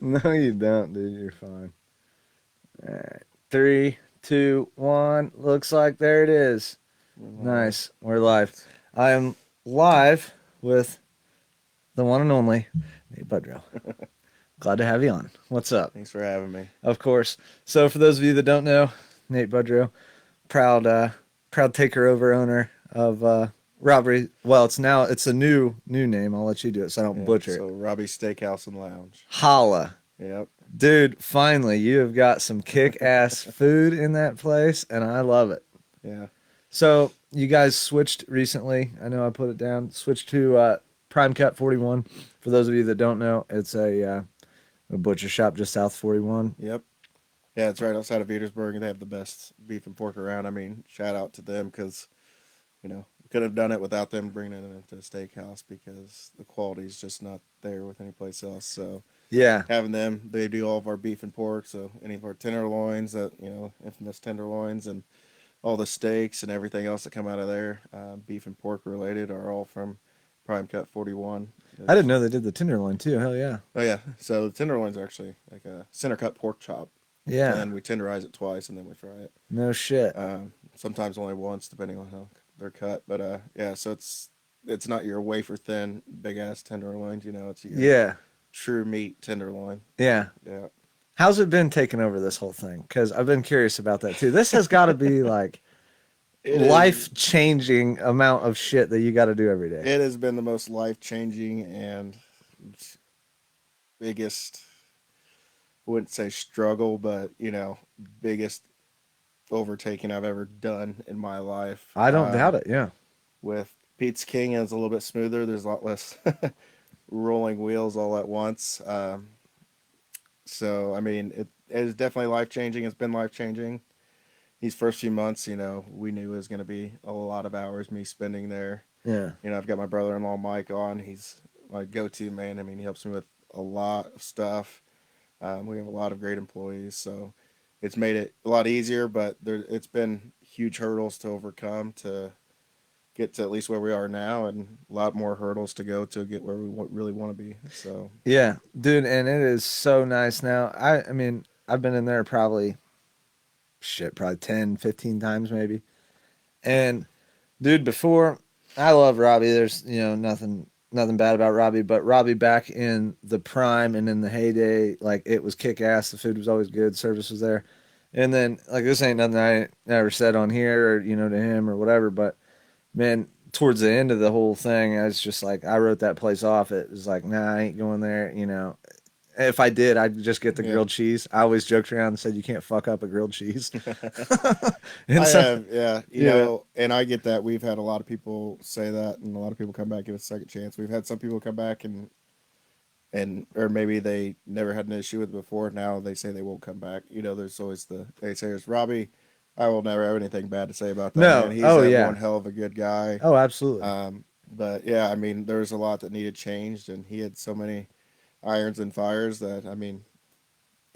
No, you don't, dude. You're fine. All right. 3, 2, 1. Looks like there it is. We're live. Nice. We're live. I am live with the one and only Nate Budreau. Glad to have you on. What's up? Thanks for having me. Of course. So, for those of you that don't know, Nate Budreau, proud, proud takeover owner of Robbery. Well, it's a new name. I'll let you do it so I don't Yeah. butcher So it. Robbie's Steakhouse and Lounge. Holla. Yep. Dude, finally, you have got some kick ass food in that place, and I love it. Yeah. So, you guys switched recently. I know I put it down. Switched to Prime Cut 41. For those of you that don't know, it's a butcher shop just south 41. Yep. Yeah, it's right outside of Petersburg. They have the best beef and pork around. I mean, shout out to them because we could have done it without them bringing it into a steakhouse because the quality is just not there with any place else. So Yeah. having them, they do all of our beef and pork. So any of our tenderloins, that infamous tenderloins, and all the steaks and everything else that come out of there, beef and pork related, are all from Prime Cut 41. I didn't It's, know they did the tenderloin too. Hell yeah. oh yeah, so the tenderloins are actually like a center cut pork chop, and Yeah. then we tenderize it twice, and then we fry it. No shit. Sometimes only once, depending on how they're cut. But yeah, so it's not your wafer thin big ass tenderloin. It's your Yeah. true meat tenderloin. Yeah. Yeah, How's it been taking over this whole thing? Because I've been curious about that too. This has got to be like it is. life changing amount of shit that you got to do every day. It has been the most life changing and biggest. I wouldn't say struggle, but biggest overtaking I've ever done in my life. I don't doubt it. Yeah. With Pete's King, it's a little bit smoother. There's a lot less rolling wheels all at once. So I mean, it is definitely life changing. It's been life changing. These first few months, we knew it was going to be a lot of hours me spending there. Yeah. I've got my brother-in-law Mike on. He's my go-to man. I mean, he helps me with a lot of stuff. We have a lot of great employees, so it's made it a lot easier. But it's been huge hurdles to overcome to get to at least where we are now, and a lot more hurdles to go to get where we really want to be. So Yeah, dude, and it is so nice now. I mean, I've been in there probably 10, 15 times maybe. And dude, before I love Robbie. There's, nothing bad about Robbie, but Robbie back in the prime and in the heyday, like it was kick ass. The food was always good, service was there. And then like this ain't nothing I ever said on here or, to him or whatever, but man, towards the end of the whole thing, I was just like, I wrote that place off. It was like, nah, I ain't going there. If I did, I'd just get the yeah, grilled cheese. I always joked around and said, you can't fuck up a grilled cheese. And I so, have, yeah, yeah, and I get that. We've had a lot of people say that, and a lot of people come back give us a second chance. We've had some people come back and or maybe they never had an issue with it before. Now they say they won't come back. There's always the naysayers. Robbie, I will never have anything bad to say about that man. no, He's oh, one yeah, hell of a good guy. oh, absolutely. But yeah, I mean, there's a lot that needed changed, and he had so many irons and fires that I mean,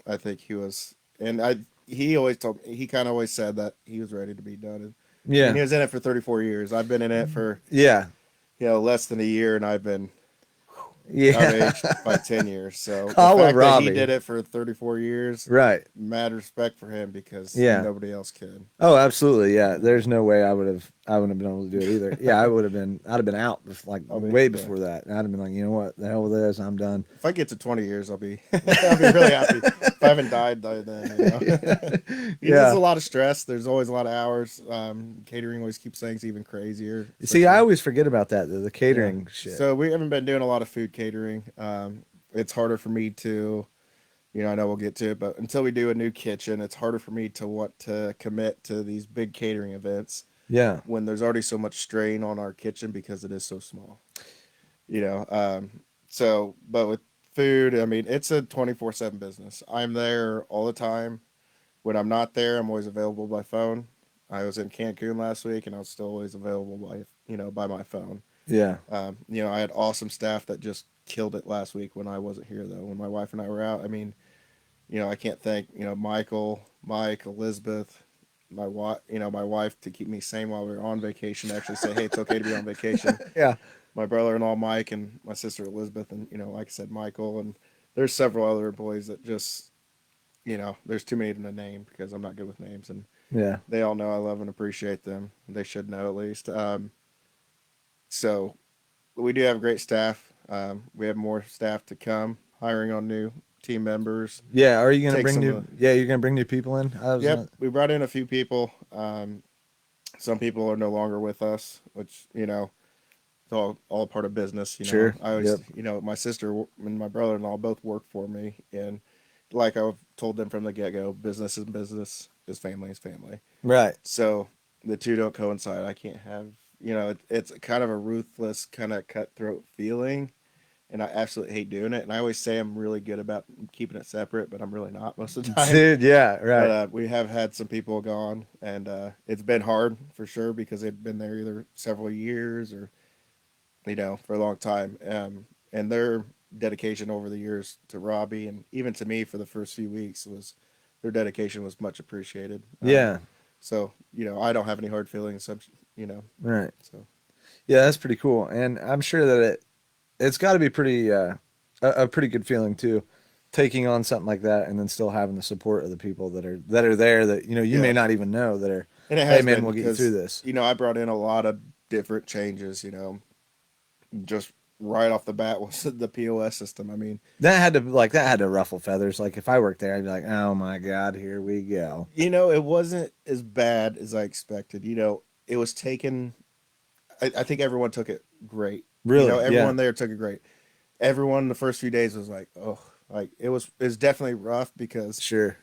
I think he was, and I he always told me, he kind of always said that he was ready to be done. And, I mean, Yeah, he was in it for 34 years. I've been in it for yeah, less than a year, and I've yeah. aged by 10 years. So the Call of fact that he Robbie. did it for 34 years, Right. mad respect for him because Yeah. nobody else could. Oh, absolutely. Yeah. There's no way I wouldn't have been able to do it either. Yeah, I'd have been out like way Yeah. before that. And I'd have been like, you know what? The hell with this. I'm done. If I get to 20 years, I'll be I'll be really happy. If I haven't died by then. There's Yeah. a lot of stress. There's always a lot of hours. Catering always keeps things even crazier, See, I especially. always forget about that, the Yeah. catering shit. So we haven't been doing a lot of food catering. It's harder for me to, I know we'll get to it, but until we do a new kitchen, it's harder for me to want to commit to these big catering events Yeah. when there's already so much strain on our kitchen because it is so small. You know, um, but with food, I mean, it's a 24/7 business. I'm there all the time. When I'm not there, I'm always available by phone. I was in Cancun last week, and I was still always available by my phone. Yeah. I had awesome staff that just killed it last week when I wasn't here though. When my wife and I were out, I mean, I can't thank Michael, Mike, Elizabeth, my wife to keep me sane while we were on vacation. To actually say, hey, it's okay to be on vacation. Yeah. my brother-in-law Mike and my sister Elizabeth, and like I said, Michael, and there's several other employees that just there's too many to name because I'm not good with names, and Yeah. they all know I love and appreciate them. They should know at least. So we do have great staff. We have more staff to come, hiring on new team members. Yeah. Are you gonna Take bring some new? of the, Yeah, you're gonna bring new people in. I was yep, not. we brought in a few people. Some people are no longer with us, which it's all part of business. Sure. I always Yep. my sister and my brother-in-law both work for me, and like I've told them from the get-go, business is business, is family is family. Right. So the two don't coincide. I can't have it's kind of a ruthless, kind of cutthroat feeling, and I absolutely hate doing it. And I always say I'm really good about keeping it separate, but I'm really not most of the time. Dude. Yeah. But Right. we have had some people gone, and it's been hard for sure because they've been there either several years or for a long time. And their dedication over the years to Robbie and even to me for the first few weeks was their dedication was much appreciated. Yeah. So I don't have any hard feelings. Right. So Yeah, that's pretty cool, and I'm sure that it's got to be pretty a pretty good feeling too, taking on something like that and then still having the support of the people that are there that you may yeah, not even know that are, and it hey has man, been we'll get you through because this. I brought in a lot of different changes. Just right off the bat was the POS system. I mean, That had to ruffle feathers. Like if I worked there, I'd be like, oh my god, here we go. it wasn't as bad as I expected. It was taken. I think everyone took it great. Really? Yeah. Everyone there took it great. Everyone the first few days was like, oh, like it was definitely rough because Sure.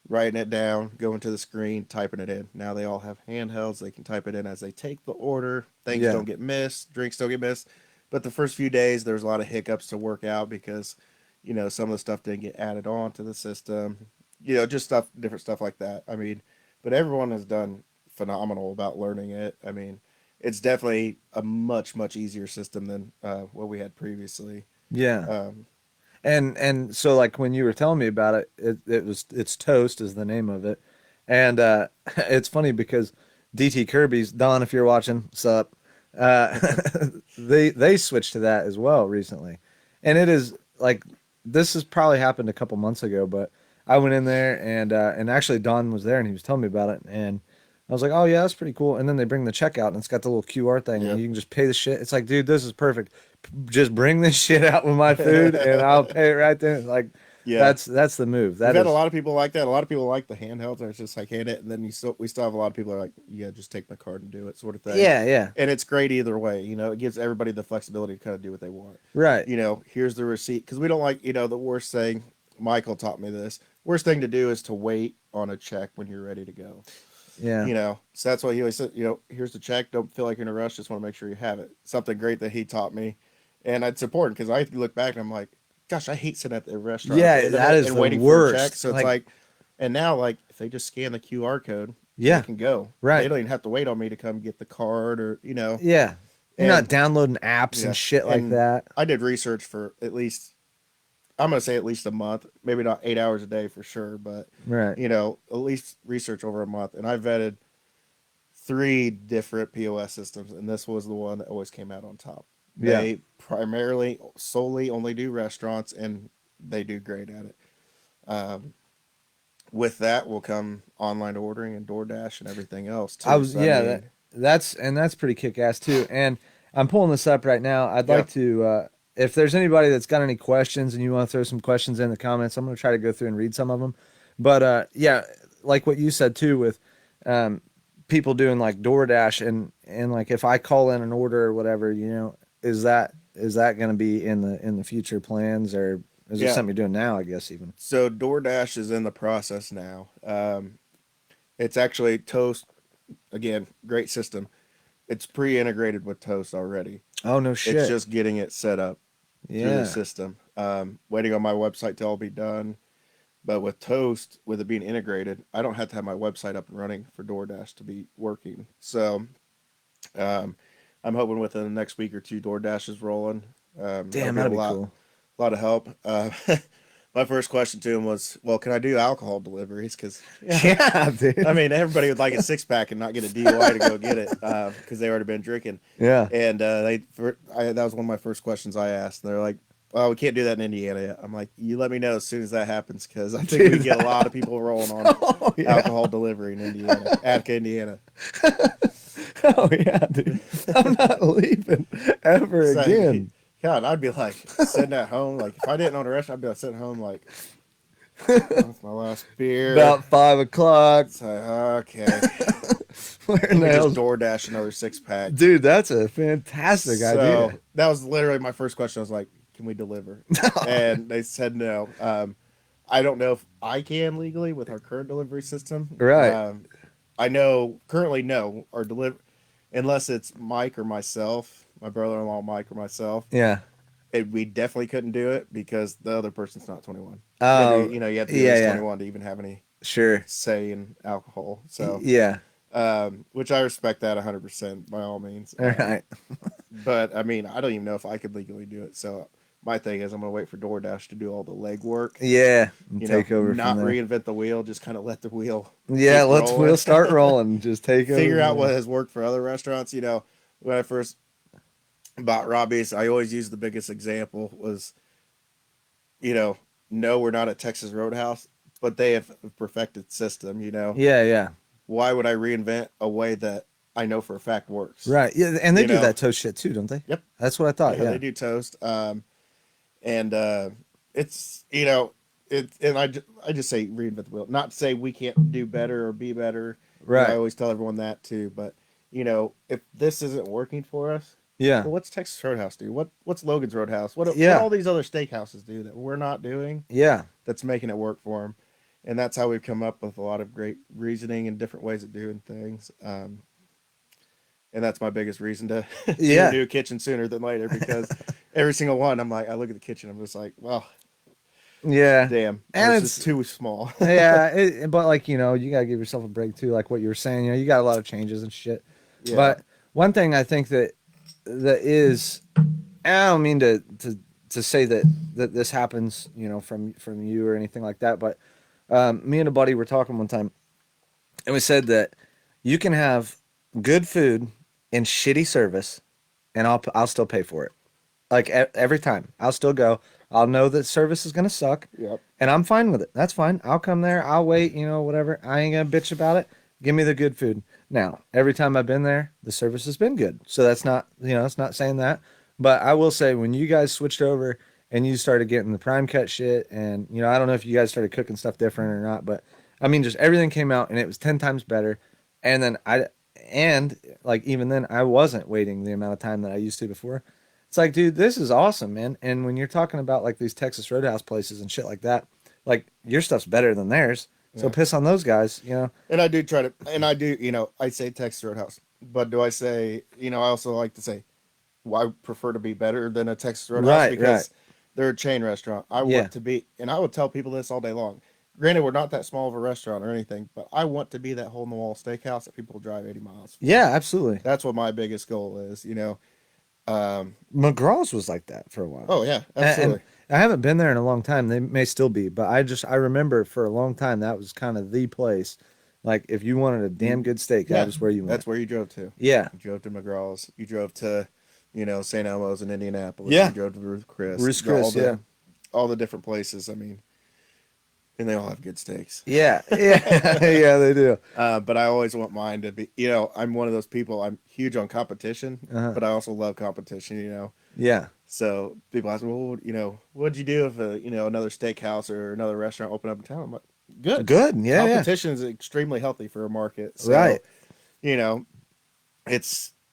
writing it down, going to the screen, typing it in. Now they all have handhelds. They can type it in as they take the order. Things Yeah. don't get missed. Drinks don't get missed. But the first few days, there was a lot of hiccups to work out because, some of the stuff didn't get added on to the system. Just different stuff like that. I mean, but everyone has done phenomenal about learning it. I mean, it's definitely a much, much easier system than what we had previously. Yeah. Um, And so like when you were telling me about it, it's Toast is the name of it. And it's funny because DT Kirby's Don, if you're watching, sup. Uh they switched to that as well recently. And it is like this has probably happened a couple months ago, but I went in there and actually Don was there and he was telling me about it and I was like, "Oh yeah, that's pretty cool." And then they bring the checkout and it's got the little QR thing and yep. you can just pay the shit. It's like, "Dude, this is perfect. Just bring this shit out with my food and I'll pay it right there." Like Yeah. that's the move. We've That had a is lot of people like that. A lot of people like the handhelds, where it's just like hand it, and then we still have a lot of people that are like, yeah, just take my card and do it, sort of thing. yeah, yeah. And it's great either way. It gives everybody the flexibility to kind of do what they want. Right. Here's the receipt because we don't like the worst thing. Michael taught me this. Worst thing to do is to wait on a check when you're ready to go. Yeah. So that's why he always said, here's the check. Don't feel like you're in a rush. Just want to make sure you have it. Something great that he taught me, and it's important because I look back and I'm like, gosh, I hate sitting at the restaurant at Yeah, the end of that it is and the waiting for a check. worst. So it's like, and now like if they just scan the QR code, they Yeah, can go. They right. don't even have to wait on me to come get the card or Yeah. You're not And downloading apps yeah, and shit like and that. I did research for at least I'm gonna say at least a month, maybe not 8 hours a day for sure, but Right. at least research over a month, and I vetted three different POS systems, and this was the one that always came out on top. Yeah. They primarily solely only do restaurants, and they do great at it. Um, with that will come online ordering and DoorDash and everything else I too. was So I yeah, mean, that's pretty kick ass too. And I'm pulling this up right now. I'd yeah, like to if there's anybody that's got any questions and you want to throw some questions in the comments, I'm gonna try to go through and read some of them. But yeah, like what you said too with um people doing like DoorDash and like if I call in an order or whatever, is that gonna be in the future plans or is it yeah. something you're doing now, I guess even? So DoorDash is in the process now. It's actually Toast again, great system. It's pre-integrated with Toast already. Oh no It's shit. just getting it set up through the Yeah. system. Waiting on my website to all be done. But with Toast, with it being integrated, I don't have to have my website up and running for DoorDash to be working. So um, I'm hoping within the next week or two, DoorDash is rolling. That'll Damn, be a that'd be lot, cool. lot of help. my first question to him was, well, can I do alcohol deliveries? Because Yeah, dude. I mean, everybody would like a 6-pack and not get a DUI to go get it because they already been drinking. Yeah. And that was one of my first questions I asked. And they're like, well, we can't do that in Indiana yet. I'm like, you let me know as soon as that happens because I think we Dude, get a lot of people rolling on Oh yeah. alcohol delivery in Indiana, Attica, Indiana. Oh yeah, dude. I'm not leaving ever So, again. God, I'd be like sitting at home. Like if I didn't own a restaurant, I'd be like sitting at home like, that's my last beer. About 5 o'clock. It's like, okay. Where And the we just hell's- DoorDash another 6-pack. Dude, that's a fantastic So idea. that was literally my first question. I was like, can we deliver? And they said no. I don't know if I can legally with our current delivery system. Right. I know currently no. Our unless it's Mike or myself, my brother-in-law Mike or myself, Yeah. we definitely couldn't do it because the other person's not 21. Oh, You have to be yeah, at least yeah. 21 to even have any Sure. say in alcohol. So, Yeah. which I respect that 100% by all means. All right. But I mean, I don't even know if I could legally do it. So my thing is, I'm gonna wait for DoorDash to do all the legwork. Yeah. And You take know, over not from there. reinvent the wheel, just kind of let the wheel. Yeah, keep let's rolling. we'll start rolling. Just take over. Figure out from what there. has worked for other restaurants. You know, when I first bought Robies, I always use the biggest example was, no, we're not at Texas Roadhouse, but they have a perfected system. Yeah, yeah. Why would I reinvent a way that I know for a fact works? Right. Yeah, and they You do know? that toast shit too, don't they? Yep. That's what I thought. Yeah, Yeah. they do toast. And it's and I just say reinvent the wheel. Not to say we can't do better or be better. Right. I always tell everyone that too. But if this isn't working for us, Yeah. well, what's Texas Roadhouse do? What's Logan's Roadhouse? What Yeah. all these other steakhouses do that we're not doing? Yeah. That's making it work for them. And that's how we've come up with a lot of great reasoning and different ways of doing things. And that's my biggest reason to Yeah. do a kitchen sooner than later because every single one, I look at the kitchen, I'm just like, well, Yeah. damn, And this it's- is too small. Yeah, but like you gotta give yourself a break too, like what you were saying. You got a lot of changes and shit. Yeah. But one thing I think that is, and I don't mean to say that this happens, from you or anything like that. But me and a buddy were talking one time, and we said that you can have good food and shitty service, and I'll still pay for it. Like every time, I'll still go. I'll know that service is gonna suck. Yep. And I'm fine with it. That's fine. I'll come there. I'll wait, whatever. I ain't gonna bitch about it. Give me the good food. Now, every time I've been there, the service has been good. So that's not, it's not saying that. But I will say when you guys switched over and you started getting the prime cut shit and, I don't know if you guys started cooking stuff different or not, but I mean, just everything came out and it was 10 times better. And then even then I wasn't waiting the amount of time that I used to before. It's like, dude, this is awesome, man. And when you're talking about like these Texas Roadhouse places and shit like that, like your stuff's better than theirs. So Yeah. piss on those guys, And I do I say Texas Roadhouse, but do I say, I also like to say, well, I prefer to be better than a Texas Roadhouse Right, because they're a chain restaurant. I Yeah. want to be, and I would tell people this all day long. Granted, we're not that small of a restaurant or anything, but I want to be that hole in the wall steakhouse that people drive 80 miles for. Yeah, absolutely. That's what my biggest goal is, McGraw's was like that for a while. Oh yeah, And absolutely. I haven't been there in a long time. They may still be, but I remember for a long time that was kind of the place. Like if you wanted a damn good steak, that was where you went. That's where you drove to. Yeah. You drove to McGraw's. You drove to, St. Elmo's in Indianapolis. Yeah. You drove to Ruth Chris. Ruth's You know, Chris, all the different places. I mean, and they all have good steaks. Yeah. Yeah. Yeah, they do. But I always want mine to be, I'm one of those people. I'm huge on competition, Uh-huh. but I also love competition. Yeah. So people ask me, well, what'd you do if another steakhouse or another restaurant opened up in town? I'm like, good. Good. Yeah. Yeah. Competition is extremely healthy for a market. So, Right.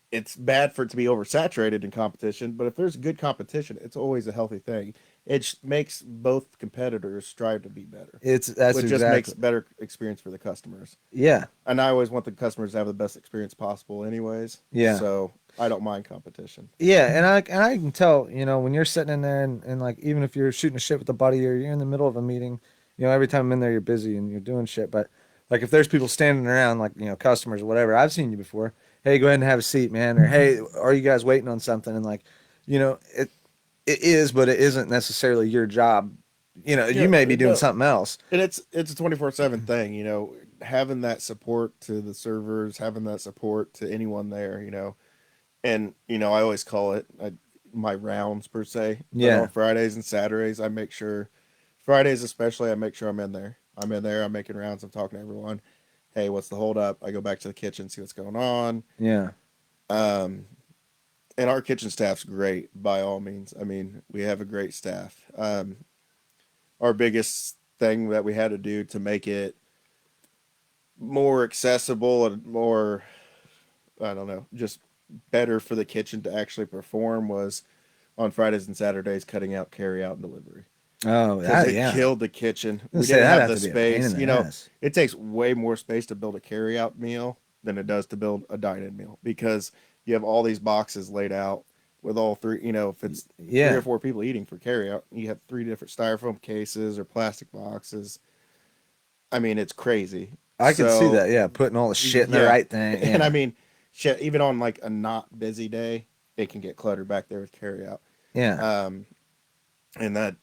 It's bad for it to be oversaturated in competition, but if there's good competition, it's always a healthy thing. It makes both competitors strive to be better, That's which exactly. just makes better experience for the customers. Yeah. And I always want the customers to have the best experience possible, anyways. Yeah. So I don't mind competition. Yeah, and I can tell, when you're sitting in there and like even if you're shooting a shit with a buddy or you're in the middle of a meeting, every time I'm in there you're busy and you're doing shit. But like if there's people standing around, like, customers or whatever, I've seen you before. Hey, go ahead and have a seat, man. Or hey, are you guys waiting on something? And like, it is, but it isn't necessarily your job you may be doing no, something else. and it's a 24/7 thing. Having that support to the servers, having that support to anyone there. And I always call it my rounds per se. But on Yeah. Fridays and Saturdays, I make sure Fridays especially, I make sure I'm in there. I'm making rounds. I'm talking to everyone. Hey, what's the hold up? I go back to the kitchen, see what's going on. Yeah. Um, and our kitchen staff's great by all means. I mean, we have a great staff. Our biggest thing that we had to do to make it more accessible and more, I don't know, just better for the kitchen to actually perform was on Fridays and Saturdays cutting out carry out and delivery Oh, because that, it yeah. killed the kitchen. I We was gonna say didn't that'd have have the to be a pain in space. the ass. It takes way more space to build a carry out meal than it does to build a dine-in meal because you have all these boxes laid out with all three. If it's three Yeah. or four people eating for carry out, you have three different styrofoam cases or plastic boxes. I mean, it's crazy. I could see So that. Yeah, putting all the shit in the yeah, right thing. and I Yeah. mean, shit, even on like a not busy day, it can get cluttered back there with carry out. Yeah. Um, and that,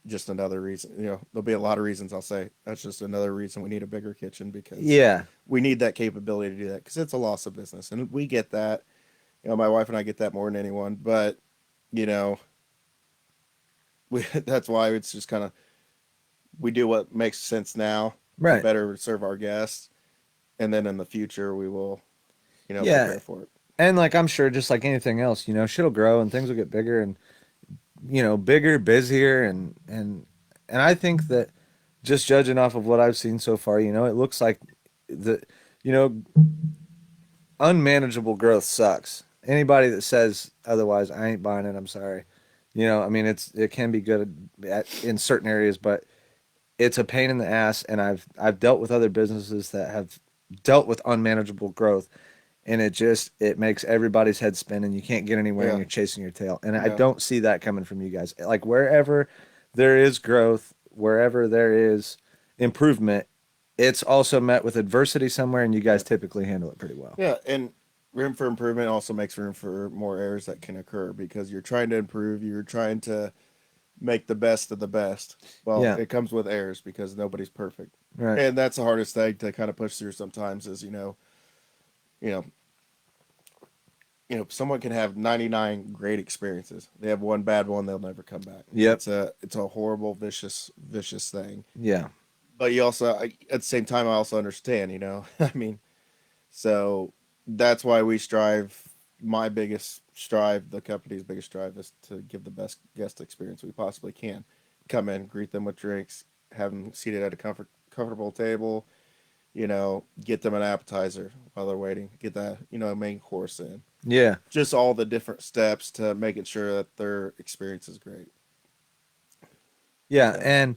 just another reason, there'll be a lot of reasons I'll say that's just another reason we need a bigger kitchen because Yeah. we need that capability to do that because it's a loss of business. And we get that, my wife and I get that more than anyone, but, you know, that's why it's just kind of, we do what makes sense now to Right. better serve our guests. And then in the future, we will, Yeah. prepare for it. And like I'm sure just like anything else, shit'll grow and things will get bigger and bigger, busier and I think that just judging off of what I've seen so far, it looks like the you know, unmanageable growth sucks. Anybody that says otherwise, I ain't buying it, I'm sorry. I mean it can be good in certain areas, but it's a pain in the ass and I've dealt with other businesses that have dealt with unmanageable growth and it makes everybody's head spin and you can't get anywhere and Yeah. you're chasing your tail. And I Yeah. don't see that coming from you guys. Like wherever there is growth, wherever there is improvement, it's also met with adversity somewhere and you guys Yeah. typically handle it pretty well. Yeah. And room for improvement also makes room for more errors that can occur because you're trying to improve, you're trying to make the best of the best. Well, Yeah. it comes with errors because nobody's perfect. Right. And that's the hardest thing to kind of push through sometimes is, you know, someone can have 99 great experiences. They have one bad one, they'll never come back. Yep. It's a horrible, vicious thing. Yeah. But you also, at the same time, I also understand, I mean, so that's why we strive. My biggest strive, the company's biggest strive, is to give the best guest experience we possibly can. Come in, greet them with drinks, have them seated at a comfortable table. Get them an appetizer while they're waiting. Get that main course in. Yeah. Just all the different steps to making sure that their experience is great. Yeah. So, And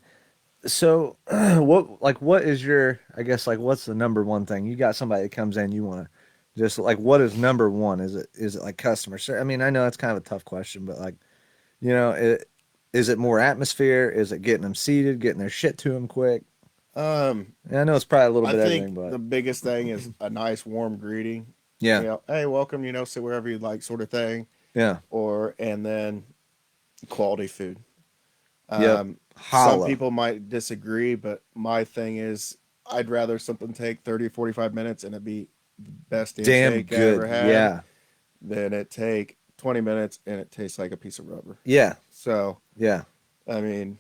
so what is your, I guess, like, what's the number one thing? You got somebody that comes in, you want to just like, what is number one? Is it like customer service? I mean, I know it's kind of a tough question, but like, is it more atmosphere? Is it getting them seated, getting their shit to them quick? um, Yeah, I know it's probably a little I bit of think everything, but the biggest thing is a nice warm greeting. yeah, Hey, welcome. Sit wherever you like, sort of thing. yeah, And then quality food. yep, Some holla, people might disagree, but my thing is I'd rather something take 30, 45 minutes and it be the best damn damn steak I good, ever had yeah, than it take 20 minutes and it tastes like a piece of rubber. yeah, So, yeah, I mean,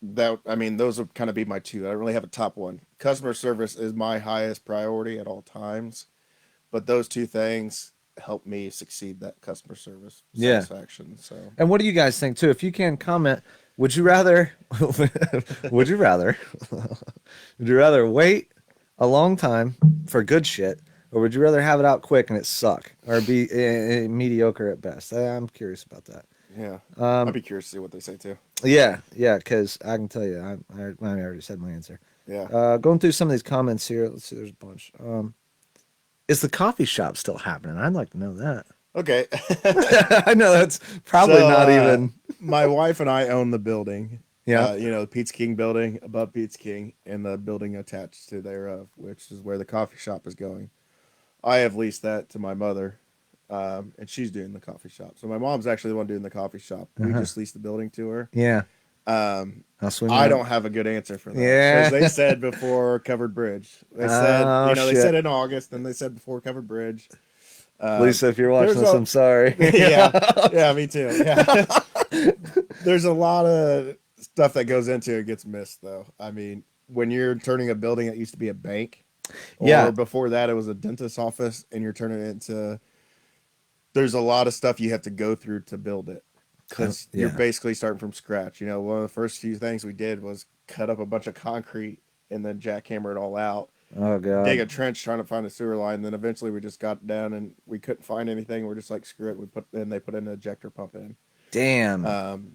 those would kind of be my two. I don't really have a top one. Customer service is my highest priority at all times, but those two things help me succeed that customer service yeah. satisfaction. So, And what do you guys think too? If you can comment, would you rather, would you rather, would you rather wait a long time for good shit, or would you rather have it out quick and it suck, or be mediocre at best? I'm curious about that. yeah, I'd Um, be curious to see what they say too. yeah, yeah, because I can tell you, I already said my answer. Yeah. Going through some of these comments here, let's see, there's a bunch. Is the coffee shop still happening? I'd like to know that. Okay. I know that's probably So, not even. my wife and I own the building. Yeah. The Pizza King building above Pizza King and the building attached to thereof, which is where the coffee shop is going. I have leased that to my mother, and she's doing the coffee shop. So my mom's actually the one doing the coffee shop. We Uh-huh. just leased the building to her. Yeah. I'll swing I that. don't have a good answer for that because Yeah. they said before covered bridge. They said, Oh they said shit. in August, and they said before covered bridge. Lisa, if you're watching There's this, a, I'm sorry. yeah, yeah, me too. Yeah, there's a lot of stuff that goes into it gets missed though. I mean, when you're turning a building that used to be a bank, Yeah. or before that it was a dentist's office, and you're turning it into, there's a lot of stuff you have to go through to build it because you're Yeah. basically starting from scratch. One of the first few things we did was cut up a bunch of concrete and then jackhammer it all out, Oh dig god. a trench trying to find a sewer line. Then eventually we just got down and we couldn't find anything. We're just like, screw it. They put an ejector pump in. Damn. Um,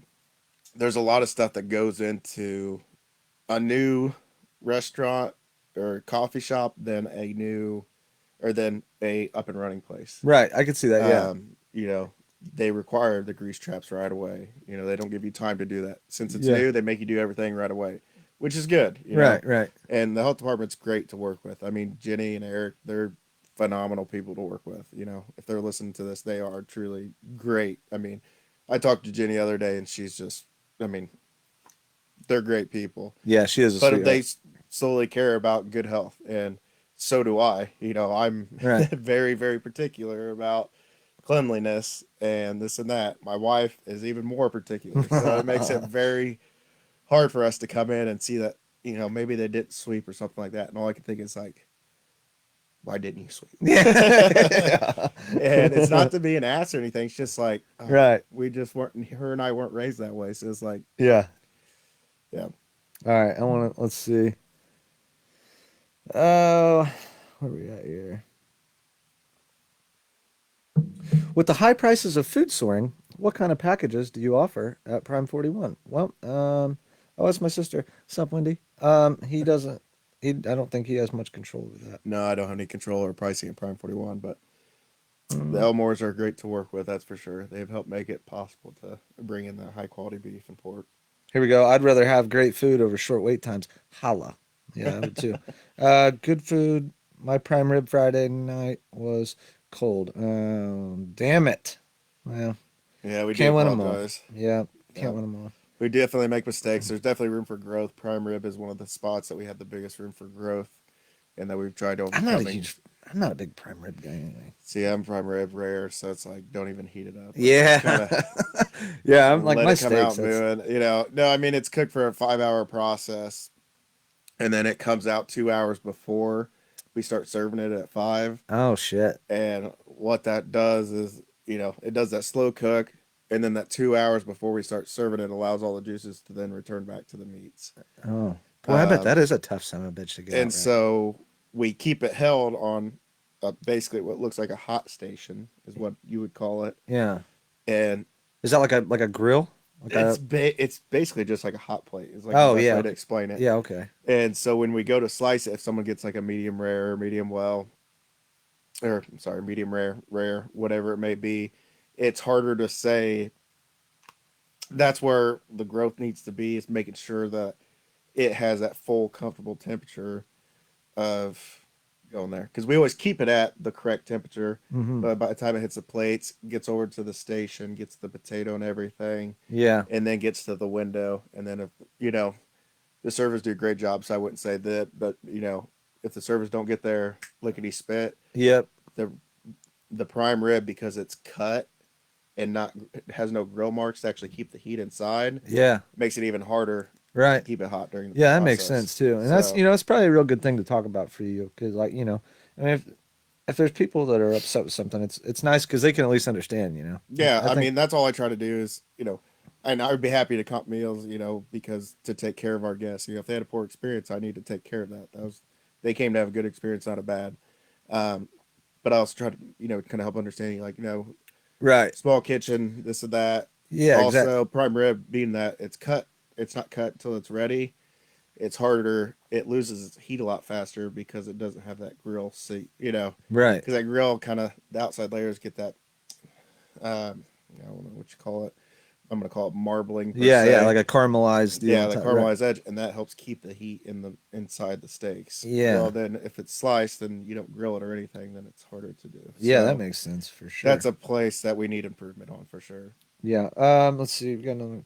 there's a lot of stuff that goes into a new restaurant or coffee shop than a new, or than a up and running place. Right. I could see that. Yeah. You know, they require the grease traps right away. They don't give you time to do that. Since it's Yeah. new, they make you do everything right away, which is good, Right. Right. And the health department's great to work with. I mean, Jenny and Eric, they're phenomenal people to work with. If they're listening to this, they are truly great. I mean, I talked to Jenny the other day and she's just, I mean, they're great people. Yeah. She is a But they sweetheart. solely care about good health, and so do I. I'm Right. very, very particular about cleanliness and this and that. My wife is even more particular, so it makes it very hard for us to come in and see that maybe they didn't sweep or something like that, and all I can think is like, why didn't you sweep? Yeah. And it's not to be an ass or anything. It's just like, Right. we just weren't. Her and I weren't raised that way, so it's like, Yeah. yeah. All right. I want to. Let's see. Oh, where are we at here? With the high prices of food soaring, what kind of packages do you offer at Prime 41? Well, oh, it's my sister. What's up, Wendy? He doesn't. I don't think he has much control over that. No, I don't have any control or pricing at Prime 41, but the Mm. Elmores are great to work with, that's for sure. They've helped make it possible to bring in the high quality beef and pork. Here we go. I'd rather have great food over short wait times. Holla. Yeah, I would too. Good food. My prime rib Friday night was cold. Damn it. Well, Yeah, we do can't win them all. apologize. Yeah, Yeah. can't win them all. We definitely make mistakes. There's definitely room for growth. Prime rib is one of the spots that we have the biggest room for growth and that we've tried I'm not a overcoming. huge. I'm not a big prime rib guy anyway. See, I'm prime rib rare, so it's like, don't even heat it up. Like, Yeah, kind of yeah. I'm like let my it come out steaks. That's, moving. No, I mean, it's cooked for a 5 hour process, and then it comes out 2 hours before we start serving it at 5. oh shit. And what that does is, it does that slow cook, and then that 2 hours before we start serving it allows all the juices to then return back to the meats. Oh boy, I bet that Um, is a tough son of a bitch to get out and right. so we keep it held on basically what looks like a hot station is what you would call it, Yeah. and Is that like a grill? Like a, it's basically just like a hot plate. It's like oh the best yeah. way to explain it. Yeah. Okay. And so when we go to slice it, if someone gets like a medium rare, medium well, or I'm sorry, medium rare, rare, whatever it may be, it's harder to say. That's where the growth needs to be, is making sure that it has that full comfortable temperature of going there, because we always keep it at the correct temperature, Mm-hmm. but by the time it hits the plates, gets over to the station, gets the potato and everything, Yeah. and then gets to the window, and then if the servers do a great job, so I wouldn't say that, but if the servers don't get there lickety spit, Yep. the the prime rib, because it's cut and not, it has no grill marks to actually keep the heat inside, Yeah. makes it even harder to Right. keep it hot during the Yeah, that process. makes sense too, and that's So that's probably a real good thing to talk about for you because I mean if there's people that are upset with something, it's nice because they can at least understand. yeah, I I think mean, that's all I try to do is, and I would be happy to comp meals, because to take care of our guests, if they had a poor experience, I need to take care of that. They came to have a good experience, not a bad. Um, but I also try to, kind of help understanding, like, right. small kitchen, this and that. Yeah, exactly. Also, prime rib being that it's not cut until it's ready. It's harder. It loses its heat a lot faster because it doesn't have that grill seat, Right. because that grill kind of, the outside layers get that, I don't know what you call it. I'm gonna call it marbling. Per Yeah, yeah, se. like a caramelized deal. Yeah, the Right. caramelized edge, and that helps keep the heat inside the steaks. Yeah. Well, then if it's sliced and you don't grill it or anything, then it's harder to do. Yeah, that So makes sense for sure. that's a place that we need improvement on for sure. Yeah. Let's see. We got another.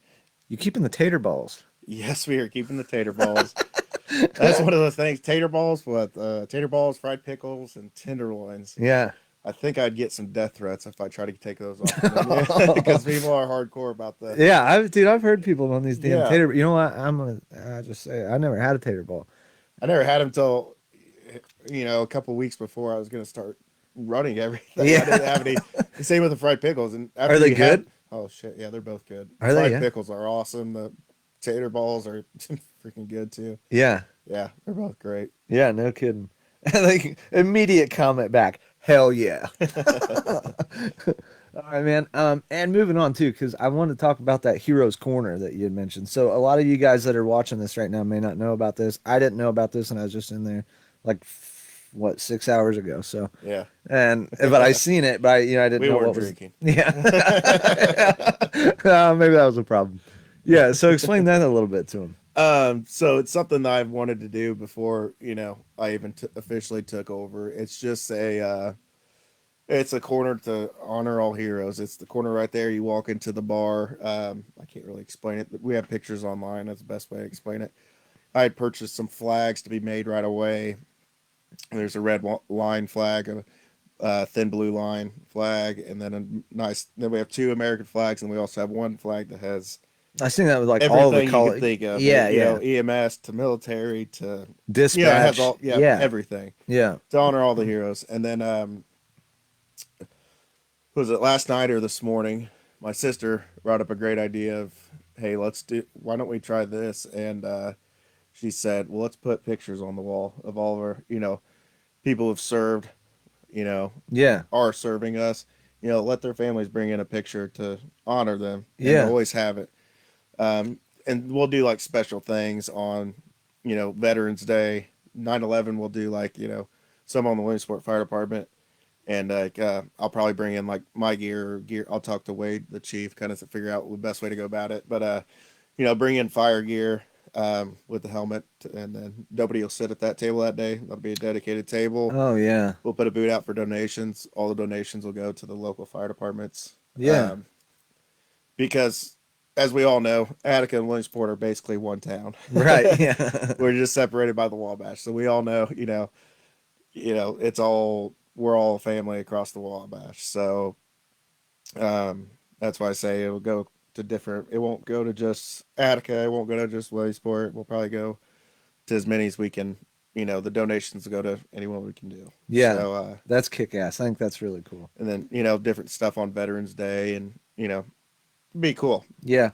You keeping the tater balls? Yes, we are keeping the tater balls. That's one of those things. Tater balls with tater balls, fried pickles, and tenderloins. Yeah. I think I'd get some death threats if I try to take those off the menu because people are hardcore about the. Yeah, dude, I've heard people on these damn Yeah, tater. You know what? I just say I never had a tater ball. I never had them till a couple weeks before I was going to start running everything. I didn't Yeah. have any. Same with the fried pickles, and Are after they you had, good? oh shit, yeah, they're both good. The Are they? fried Yeah. pickles are awesome. The tater balls are freaking good too. Yeah. Yeah, they're both great. Yeah, no kidding. Like immediate comment back. Hell yeah. All right, man. And moving on too, because I want to talk about that Heroes Corner that you had mentioned. So a lot of you guys that are watching this right now may not know about this. I didn't know about this, and I was just in there like what 6 hours ago. So Yeah, but I seen it, but I didn't we know weren't what was. drinking. Yeah. Maybe that was a problem. Yeah. So explain that a little bit to him. So it's something that I've wanted to do before, I even officially took over. It's just it's a corner to honor all heroes. It's the corner right there. You walk into the bar. I can't really explain it, but we have pictures online. That's the best way to explain it. I had purchased some flags to be made right away. There's a red line flag, a thin blue line flag, and then then we have two American flags, and we also have one flag that has I seen that with like all the everything you could think of. Yeah, yeah. EMS to military to it has Dispatch. all Yeah. everything Yeah. to honor all the heroes. And then was it last night or this morning? My sister brought up a great idea of, hey, why don't we try this? And she said, well, let's put pictures on the wall of all of our people who've served, Yeah. are serving us. Let their families bring in a picture to honor them and Yeah. always have it. And we'll do like special things on, Veterans Day, 9/11. We'll do like, some on the Williamsport Fire Department. And like, I'll probably bring in like my gear. I'll talk to Wade, the chief, kind of to figure out the best way to go about it. But, bring in fire gear, with the helmet, and then nobody will sit at that table that day. That'll be a dedicated table. Oh yeah. We'll put a booth out for donations. All the donations will go to the local fire departments. Yeah. Because as we all know, Attica and Williamsport are basically one town. Right. Yeah. We're just separated by the Wabash. So we all know, we're all family across the Wabash. So that's why I say it'll go to different. It won't go to just Attica. It won't go to just Williamsport. We'll probably go to as many as we can. The donations will go to anyone we can do. Yeah. So That's kick ass. I think that's really cool. and then different stuff on Veterans Day, and be cool. Yeah.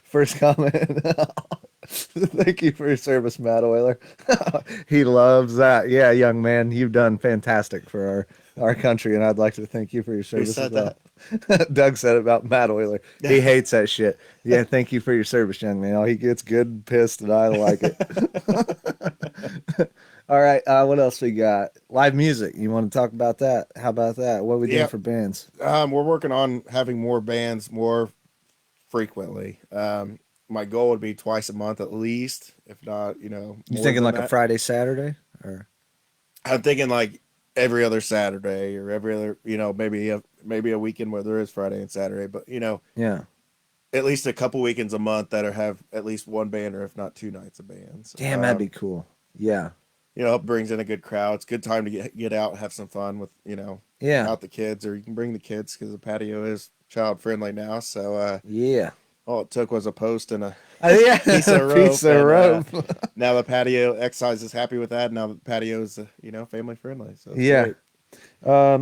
First comment. Thank you for your service, Matt Oiler. He loves that. Yeah, young man, you've done fantastic for our country, and I'd like to thank you for your service said as well. Doug said about Matt Oiler. He hates that shit. Yeah, thank you for your service, young man. Oh, he gets good and pissed, and I like it. All right, what else we got? Live music. You want to talk about that? How about that? What are we doing for bands? We're working on having more bands more frequently. My goal would be twice a month at least, if not, You more thinking than like that. a Friday, Saturday, or I'm thinking like every other Saturday or every other, maybe a weekend where there is Friday and Saturday, but yeah? at least a couple weekends a month that have at least one band or if not two nights of bands. Damn, that'd be cool. Yeah, It brings in a good crowd. It's a good time to get out, have some fun with, yeah, out the kids, or you can bring the kids because the patio is child friendly now. So, yeah. all it took was a post and a Yeah, piece of rope. piece of rope. Now the patio exercise is happy with that. Now the patio is, family friendly. So it's Yeah. great.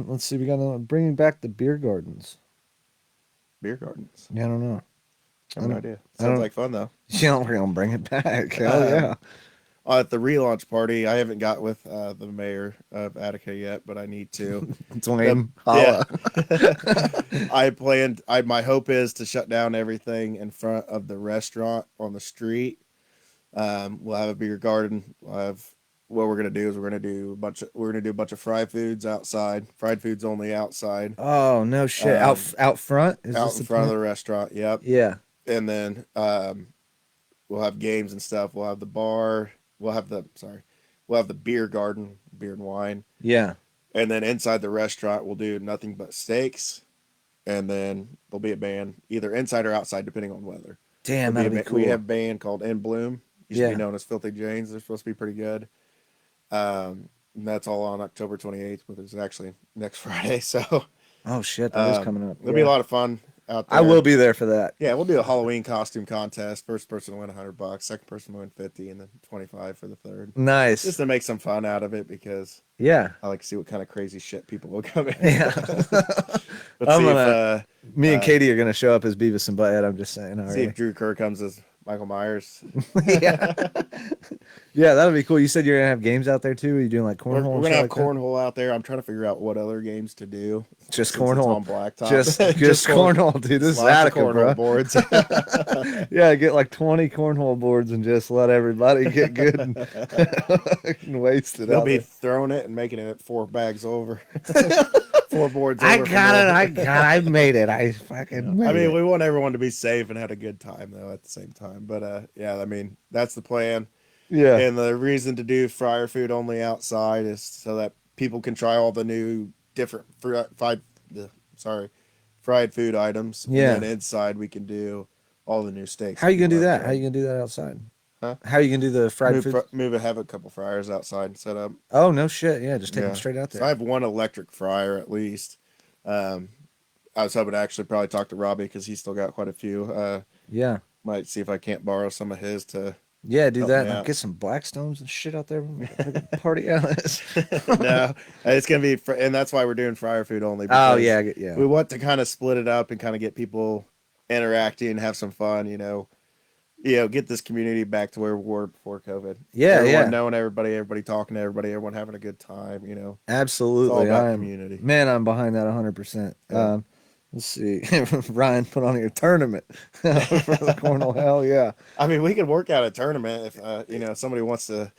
Let's see. We got bringing back the beer gardens. Beer gardens. Yeah, I don't know. I have no idea. I don't- Sounds like fun though. Yeah, we're gonna bring it back. Hell yeah. At the relaunch party, I haven't got with the mayor of Attica yet, but I need to. Dwayne, Yeah. holla. My hope is to shut down everything in front of the restaurant on the street. We'll have a beer garden. What we're gonna do is we're gonna do a bunch of fried foods outside. Fried foods only outside. Oh no shit! Out front? Is Out this in the front of plan? the restaurant. Yep. Yeah. And then we'll have games and stuff. We'll have the bar. We'll have the beer garden, beer and wine. Yeah. And then inside the restaurant, we'll do nothing but steaks. And then there'll be a band, either inside or outside, depending on weather. Damn, that'd be We cool. have a band called In Bloom. Used to be Yeah. known as Filthy Janes. They're supposed to be pretty good. And that's all on October 28th, but it's actually next Friday. So Oh shit, that is coming up. it'll be a Yeah. lot of fun out I will there. be there for that. Yeah, we'll do a Halloween costume contest. First person to win $100, second person to win 50, and then 25 for the third. Just Nice. to make some fun out of it because Yeah. I like to see what kind of crazy shit people will come in. Yeah. Let's I'm see gonna. Me and uh, Katie are gonna show up as Beavis and Butthead. I'm just saying see already. if Drew Kerr comes as Michael Myers. Yeah. Yeah, that'd be cool. You said you're gonna have games out there too. Are you doing like We're cornhole? And gonna shit have like that? cornhole out there. I'm trying to figure out what other games to do Just since it's cornhole. on blacktop. Just cornhole, dude. This is lots of Attica, cornhole bro. boards. Yeah, get like 20 cornhole boards and just let everybody get good and waste it They'll out be there. throwing it and making it 4 bags over. 4 boards I over. from got it. over. I got. I made it. I fucking made I mean, it. we want everyone to be safe and have a good time though at the same time. But yeah, I mean, that's the plan. Yeah. And the reason to do fryer food only outside is so that people can try all the new different fried food items. Yeah. And then inside we can do all the new steaks. How are you gonna do people have that? How are you tried. gonna do that outside? Huh? How are you gonna do the fried Move, food? move and have a couple fryers outside set up. Oh no shit. Yeah, just take them Yeah. straight out So there. I have one electric fryer at least. I was hoping to actually probably talk to Robbie because he's still got quite a few. Yeah. Might see if I can't borrow some of his to. Yeah, do Help that. me And out. get some Blackstones and shit out there. Party out. No, it's gonna be, and that's why we're doing fryer food only. Oh because yeah, yeah. we want to kind of split it up and kind of get people interacting and have some fun. Get this community back to where we were before COVID. Yeah, everyone yeah. knowing everybody, everybody talking to everybody, everyone having a good time. It's all Absolutely. about community. Man, I'm behind that 100%. Yeah. Let's see. Ryan put on your tournament for the cornhole. Hell yeah. I mean, we could work out a tournament if somebody wants to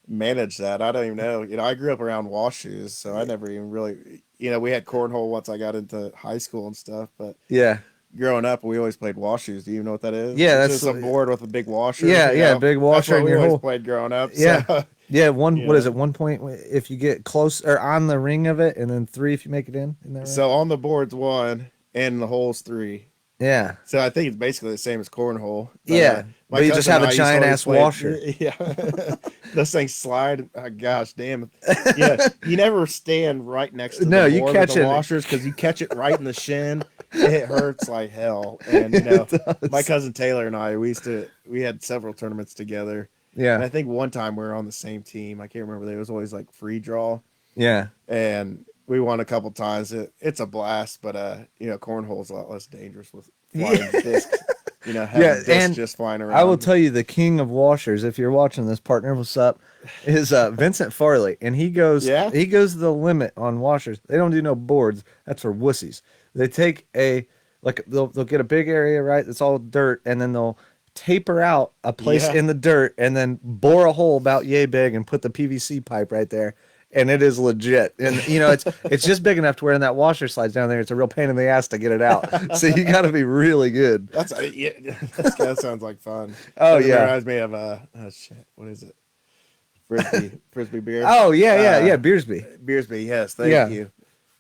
manage that. I don't even know. I grew up around washoes, so I never even really. We had cornhole once I got into high school and stuff, but Yeah. growing up, we always played washoes. Do you know what that is? Yeah, It's that's just a board with a big washer. Yeah, yeah, big washer That's what in we your always hole. played growing up. Yeah. So, Yeah, what is Yeah. it? 1 point if you get close or on the ring of it, and then 3 if you make it in. Isn't that right? so on the board's 1 and the hole's 3. Yeah. So I think it's basically the same as cornhole. Yeah, my but you just cousin have and a I used to giant always ass play- washer. Yeah, those things slide. Oh, gosh, damn. Yeah, you never stand right next to No, the you board catch with the it. washers because you catch it right in the shin. It hurts like hell. And It does. my cousin Taylor and I, we had several tournaments together. And Yeah. I think one time we were on the same team. I can't remember. It was always like free draw, Yeah. and we won a couple times. It's a blast, but cornhole's a lot less dangerous with flying discs. Having Yeah, discs and just flying around. I will tell you the king of washers, if you're watching this, partner, what's up, is Vincent Farley. And he goes Yeah? he goes the limit on washers. They don't do no boards. That's for wussies. They take they'll get a big area, right? That's all dirt, and then they'll taper out a place Yeah. in the dirt and then bore a hole about yay big and put the PVC pipe right there. And it is legit. And it's just big enough to where when that washer slides down there, it's a real pain in the ass to get it out. So you gotta be really good. That sounds like fun. Oh, That yeah. reminds me of shit. What is it? Frisbee beer. Oh yeah, Uh, Beersby. Beersby. Yes, thank Yeah. you.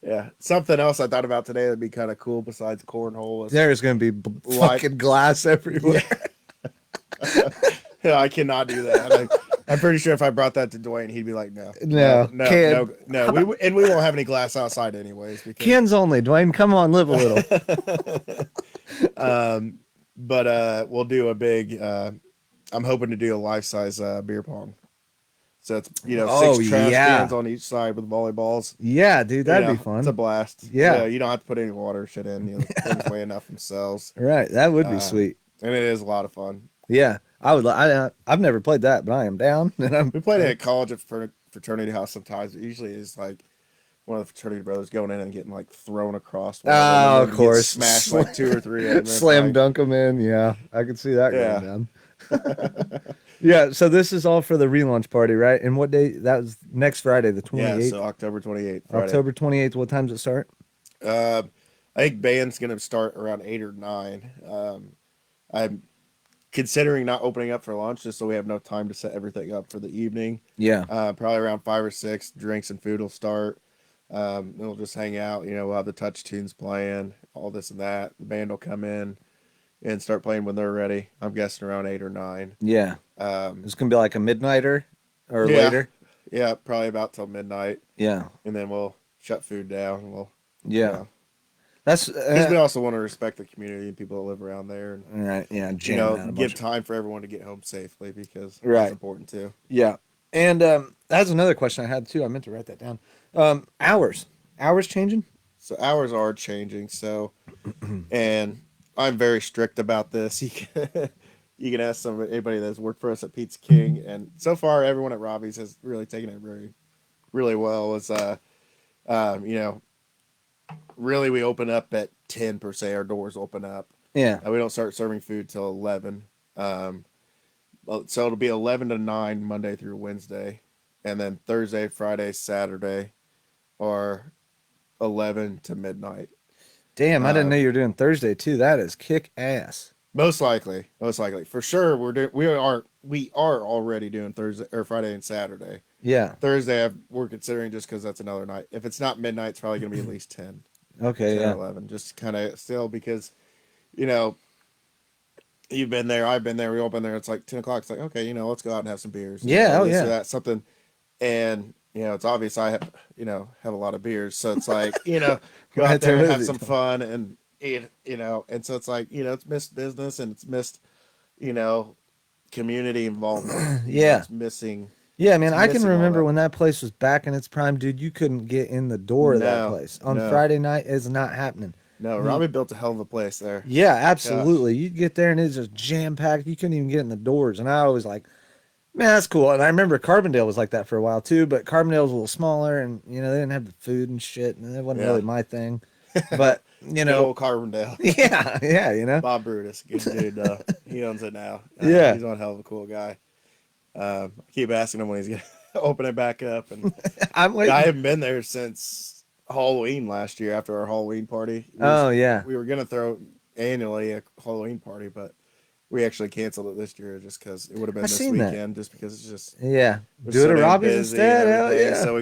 Yeah, something else I thought about today that'd be kind of cool besides cornhole. Is, There's gonna be Like- fucking glass everywhere. yeah, I cannot do that. I'm pretty sure if I brought that to Dwayne, he'd be like, "No, No, no, can't. no." We won't have any glass outside anyways. Because, Cans only, Dwayne. Come on, live a little. but we'll do a big. I'm hoping to do a life size beer pong. So it's Oh, 6 trash yeah. cans on each side with volleyballs. Yeah, dude, that'd be It's a fun. blast. Yeah. You don't have to put any water shit in. Things weigh enough themselves, Right, that would be Uh, sweet. and it is a lot of fun. Yeah, I would. I've never played that, but I am down. And I'm, We played it at college at fraternity house sometimes. It usually is like one of the fraternity brothers going in and getting like thrown across. one Oh, them, and of then course. get smashed like 2 or 3. of them. It's slam like- dunk them in. Yeah, I could see that Yeah. going down. Yeah, so this is all for the relaunch party, right? And what day? That was next Friday, the 28th. Yeah, so October 28th. Friday. October 28th. What time does it start? I think band's gonna start around 8 or 9. I'm considering not opening up for lunch just so we have no time to set everything up for the evening. Yeah. Probably around 5 or 6. Drinks and food will start. Then we'll just hang out. We'll have the touch tunes playing, all this and that. The band will come in, and start playing when they're ready. I'm guessing around 8 or 9. Yeah. Um, It's gonna be like a midnighter or yeah, later. yeah, probably about till midnight, Yeah. and then we'll shut food down. And we'll, you Yeah. know, That's because we also want to respect the community and people that live around there, and right. Yeah. Jamming out a give bunch. time for everyone to get home safely because that's Right. important too. Yeah. And that's another question I had too. I meant to write that down. Hours. Hours changing? So hours are changing. So, and I'm very strict about this. You can ask anybody that's worked for us at Pizza King, and so far everyone at Robbie's has really taken it really well. It's you know, really we open up at 10 per se. Our doors open up. Yeah. We don't start serving food till 11. So it'll be 11 to 9 Monday through Wednesday, and then Thursday, Friday, Saturday, or 11 to midnight. Damn, I didn't know Um, you were doing Thursday too. That is kick ass. most likely, for sure, we are already doing Thursday or Friday and Saturday. Yeah. Thursday, we're considering just because that's another night. If it's not midnight, it's probably going to be at least 10, Okay. 10 or Yeah. 11, just kind of still because you know you've been there, I've been there, we all been there. It's like 10 o'clock. It's like okay, let's go out and have some beers. Yeah. Oh This or yeah. that, something. And it's obvious I have have a lot of beers, so it's like go out Right there there and with have you. some fun and eat, and so it's like it's missed business and it's missed you know community involvement. Yeah. It's missing. Yeah, man, It's I can missing all remember that. when that place was back in its prime, dude. You couldn't get in the door of that No, place on no, Friday night. It's not happening. no. You, Robbie built a hell of a place there. yeah, Gosh, absolutely. You'd get there and it's just jam packed. You couldn't even get in the doors. And I was like, man, that's cool. And I remember Carbondale was like that for a while too, but Carbondale was a little smaller and they didn't have the food and shit, and it wasn't really yeah. my thing. But Good old Carbondale. yeah, yeah. Bob Brutus, good dude. He owns it now. Yeah. He's one hell of a cool guy. I keep asking him when he's gonna open it back up, and I'm I waiting. haven't been there since Halloween last year after our Halloween party. Oh yeah. We were gonna throw annually a Halloween party, but we actually canceled it this year just because it would have been I this seen that. weekend. Just because it's just Yeah. we're Do it so at damn Robbie's busy and instead. Hell everything. yeah. So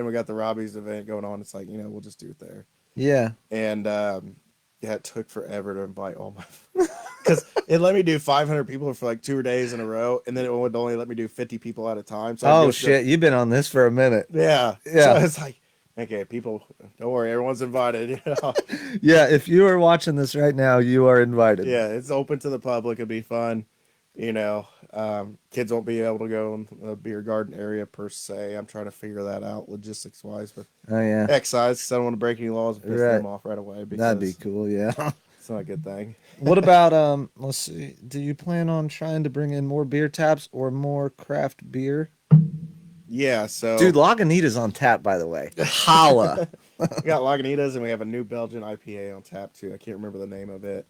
we got the Robbie's event going on. It's like we'll just do it there. Yeah. And yeah, it took forever to invite all my because it let me do 500 people for like 2 days in a row, and then it would only let me do 50 people at a time. So I'd Oh go shit, you've been on this for a minute. yeah, so Yeah. it's like okay, people, don't worry, everyone's invited. Yeah, if you are watching this right now, you are invited. Yeah, it's open to the public. It'll be fun. Kids won't be able to go in the beer garden area per se. I'm trying to figure that out logistics wise with Oh yeah. excise because I don't want to break any laws and piss Right. them off right away That'd be because cool, yeah. it's not a good thing. What about let's see. Do you plan on trying to bring in more beer taps or more craft beer? Yeah, so Dude, Lagunitas on tap, by the way. Holla. we got Lagunitas and we have a new Belgian IPA on tap too. I can't remember the name of it.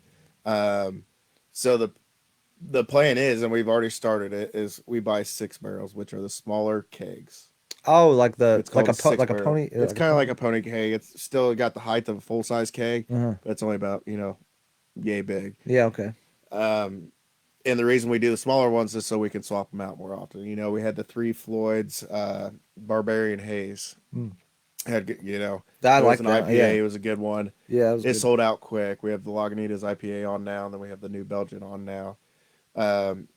So the plan is, and we've already started it, is we buy 6 barrels, which are the smaller kegs. Oh, like the It's called like a 6 barrel. pony. It's kind of like a pony keg. It's still got the height of a full size keg, Uh-huh. but it's only about yay big. Yeah, okay. And the reason we do the smaller ones is so we can swap them out more often. We had the Three Floyds Barbarian Haze. Mm. Had I it was like an that. IPA. Yeah. It was a good one. Yeah, it was It good. sold out quick. We have the Lagunitas IPA on now, and then we have the new Belgian on now. Um,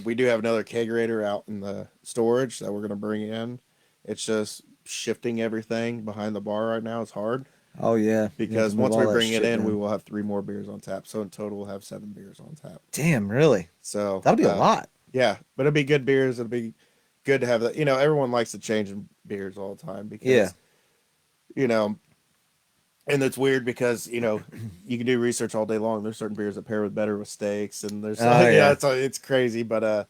we do have another kegerator out in the storage that we're going to bring in. It's just shifting everything behind the bar right now is hard Oh yeah. because Move once all we that bring it shit in, we down. will have 3 more beers on tap. So in total, we'll have 7 beers on tap. Damn, really? So That'll be a lot. yeah, but it'll be good beers. It'll be good to have that. Everyone likes to change in beers all the time because Yeah. And it's weird because you can do research all day long. There's certain beers that pair with better with steaks, and there's Oh yeah. it's crazy. But the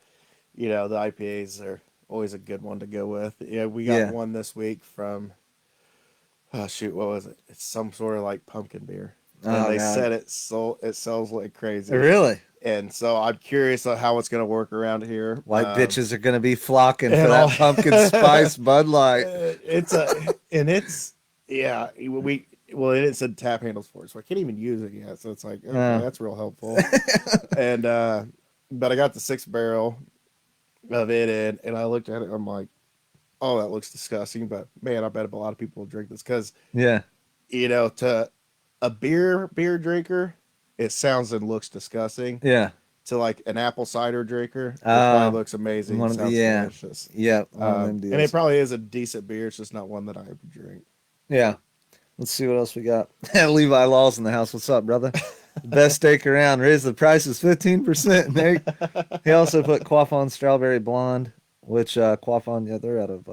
IPAs are always a good one to go with. Yeah, we got Yeah. one this week from oh shoot, what was it? It's some sort of like pumpkin beer, and Oh they god. said it sells like crazy. Really? And so I'm curious on how it's gonna work around here. White bitches are gonna be flocking for and that all- pumpkin spice Bud Light. It's yeah it said tap handles for it, so I can't even use it yet. So it's like okay, Oh. that's real helpful. And but I got the 6 barrel of it in, and I looked at it. I'm like, oh, that looks disgusting. But man, I bet a lot of people will drink this because Yeah. to a beer drinker, it sounds and looks disgusting. Yeah. To like an apple cider drinker, it probably Oh, looks amazing. one It of the, sounds yeah. delicious. Yeah, one of them And it deals. probably is a decent beer. It's just not one that I would drink. Yeah. Let's see what else we got. Levi Law's in the house. What's up, brother? Best steak around. Raise the prices 15%, Nate. He also put Quaffon Strawberry Blonde, which Quaffon, yeah, they're out of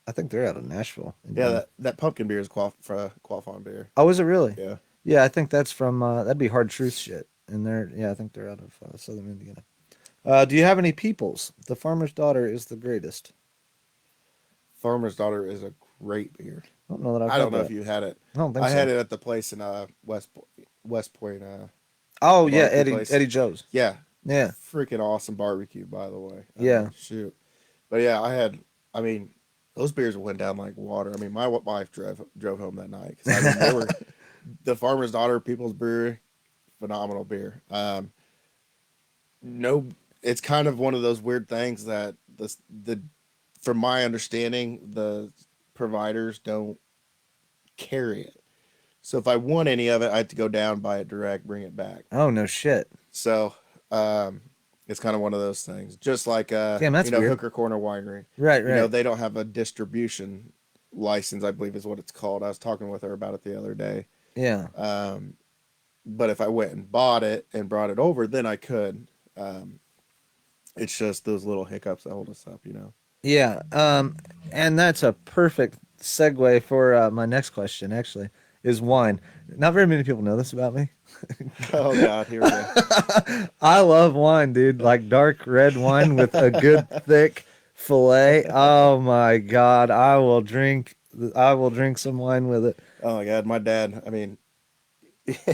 I think they're out of Nashville, Yeah, Indiana. that pumpkin beer is Quaffon beer. Oh, is it really? Yeah. Yeah, I think that's from that'd be Hard Truth shit. And they're yeah, I think they're out of Southern Indiana. Do you have any peoples? The Farmer's Daughter is the greatest. Farmer's Daughter is a great beer. I don't know that I've I had don't know if that. you had it. I don't think I had so. it at the place in West Point Oh yeah, barbecue Eddie place. Joe's. Yeah, Yeah, freaking awesome barbecue, by the way. yeah, Shoot, but yeah, I had. I mean, those beers went down like water. I mean, my wife drove home that night because I mean they were the Farmer's Daughter People's Brewery, phenomenal beer. No, it's kind of one of those weird things that the from my understanding the providers don't carry it. So if I want any of it, I have to go down, buy it direct, bring it back. Oh no shit. So it's kind of one of those things. Just like Damn, that's weird. Hooker Corner Winery. Right, right. They don't have a distribution license, I believe is what it's called. I was talking with her about it the other day. Yeah. But if I went and bought it and brought it over, then I could. It's just those little hiccups that hold us up. Yeah. And that's a perfect segue for my next question. Actually, is wine. Not very many people know this about me. Oh God, here we go. I love wine, dude. Like dark red wine with a good thick fillet. Oh my God, I will drink. I will drink some wine with it. Oh my God, my dad. I mean,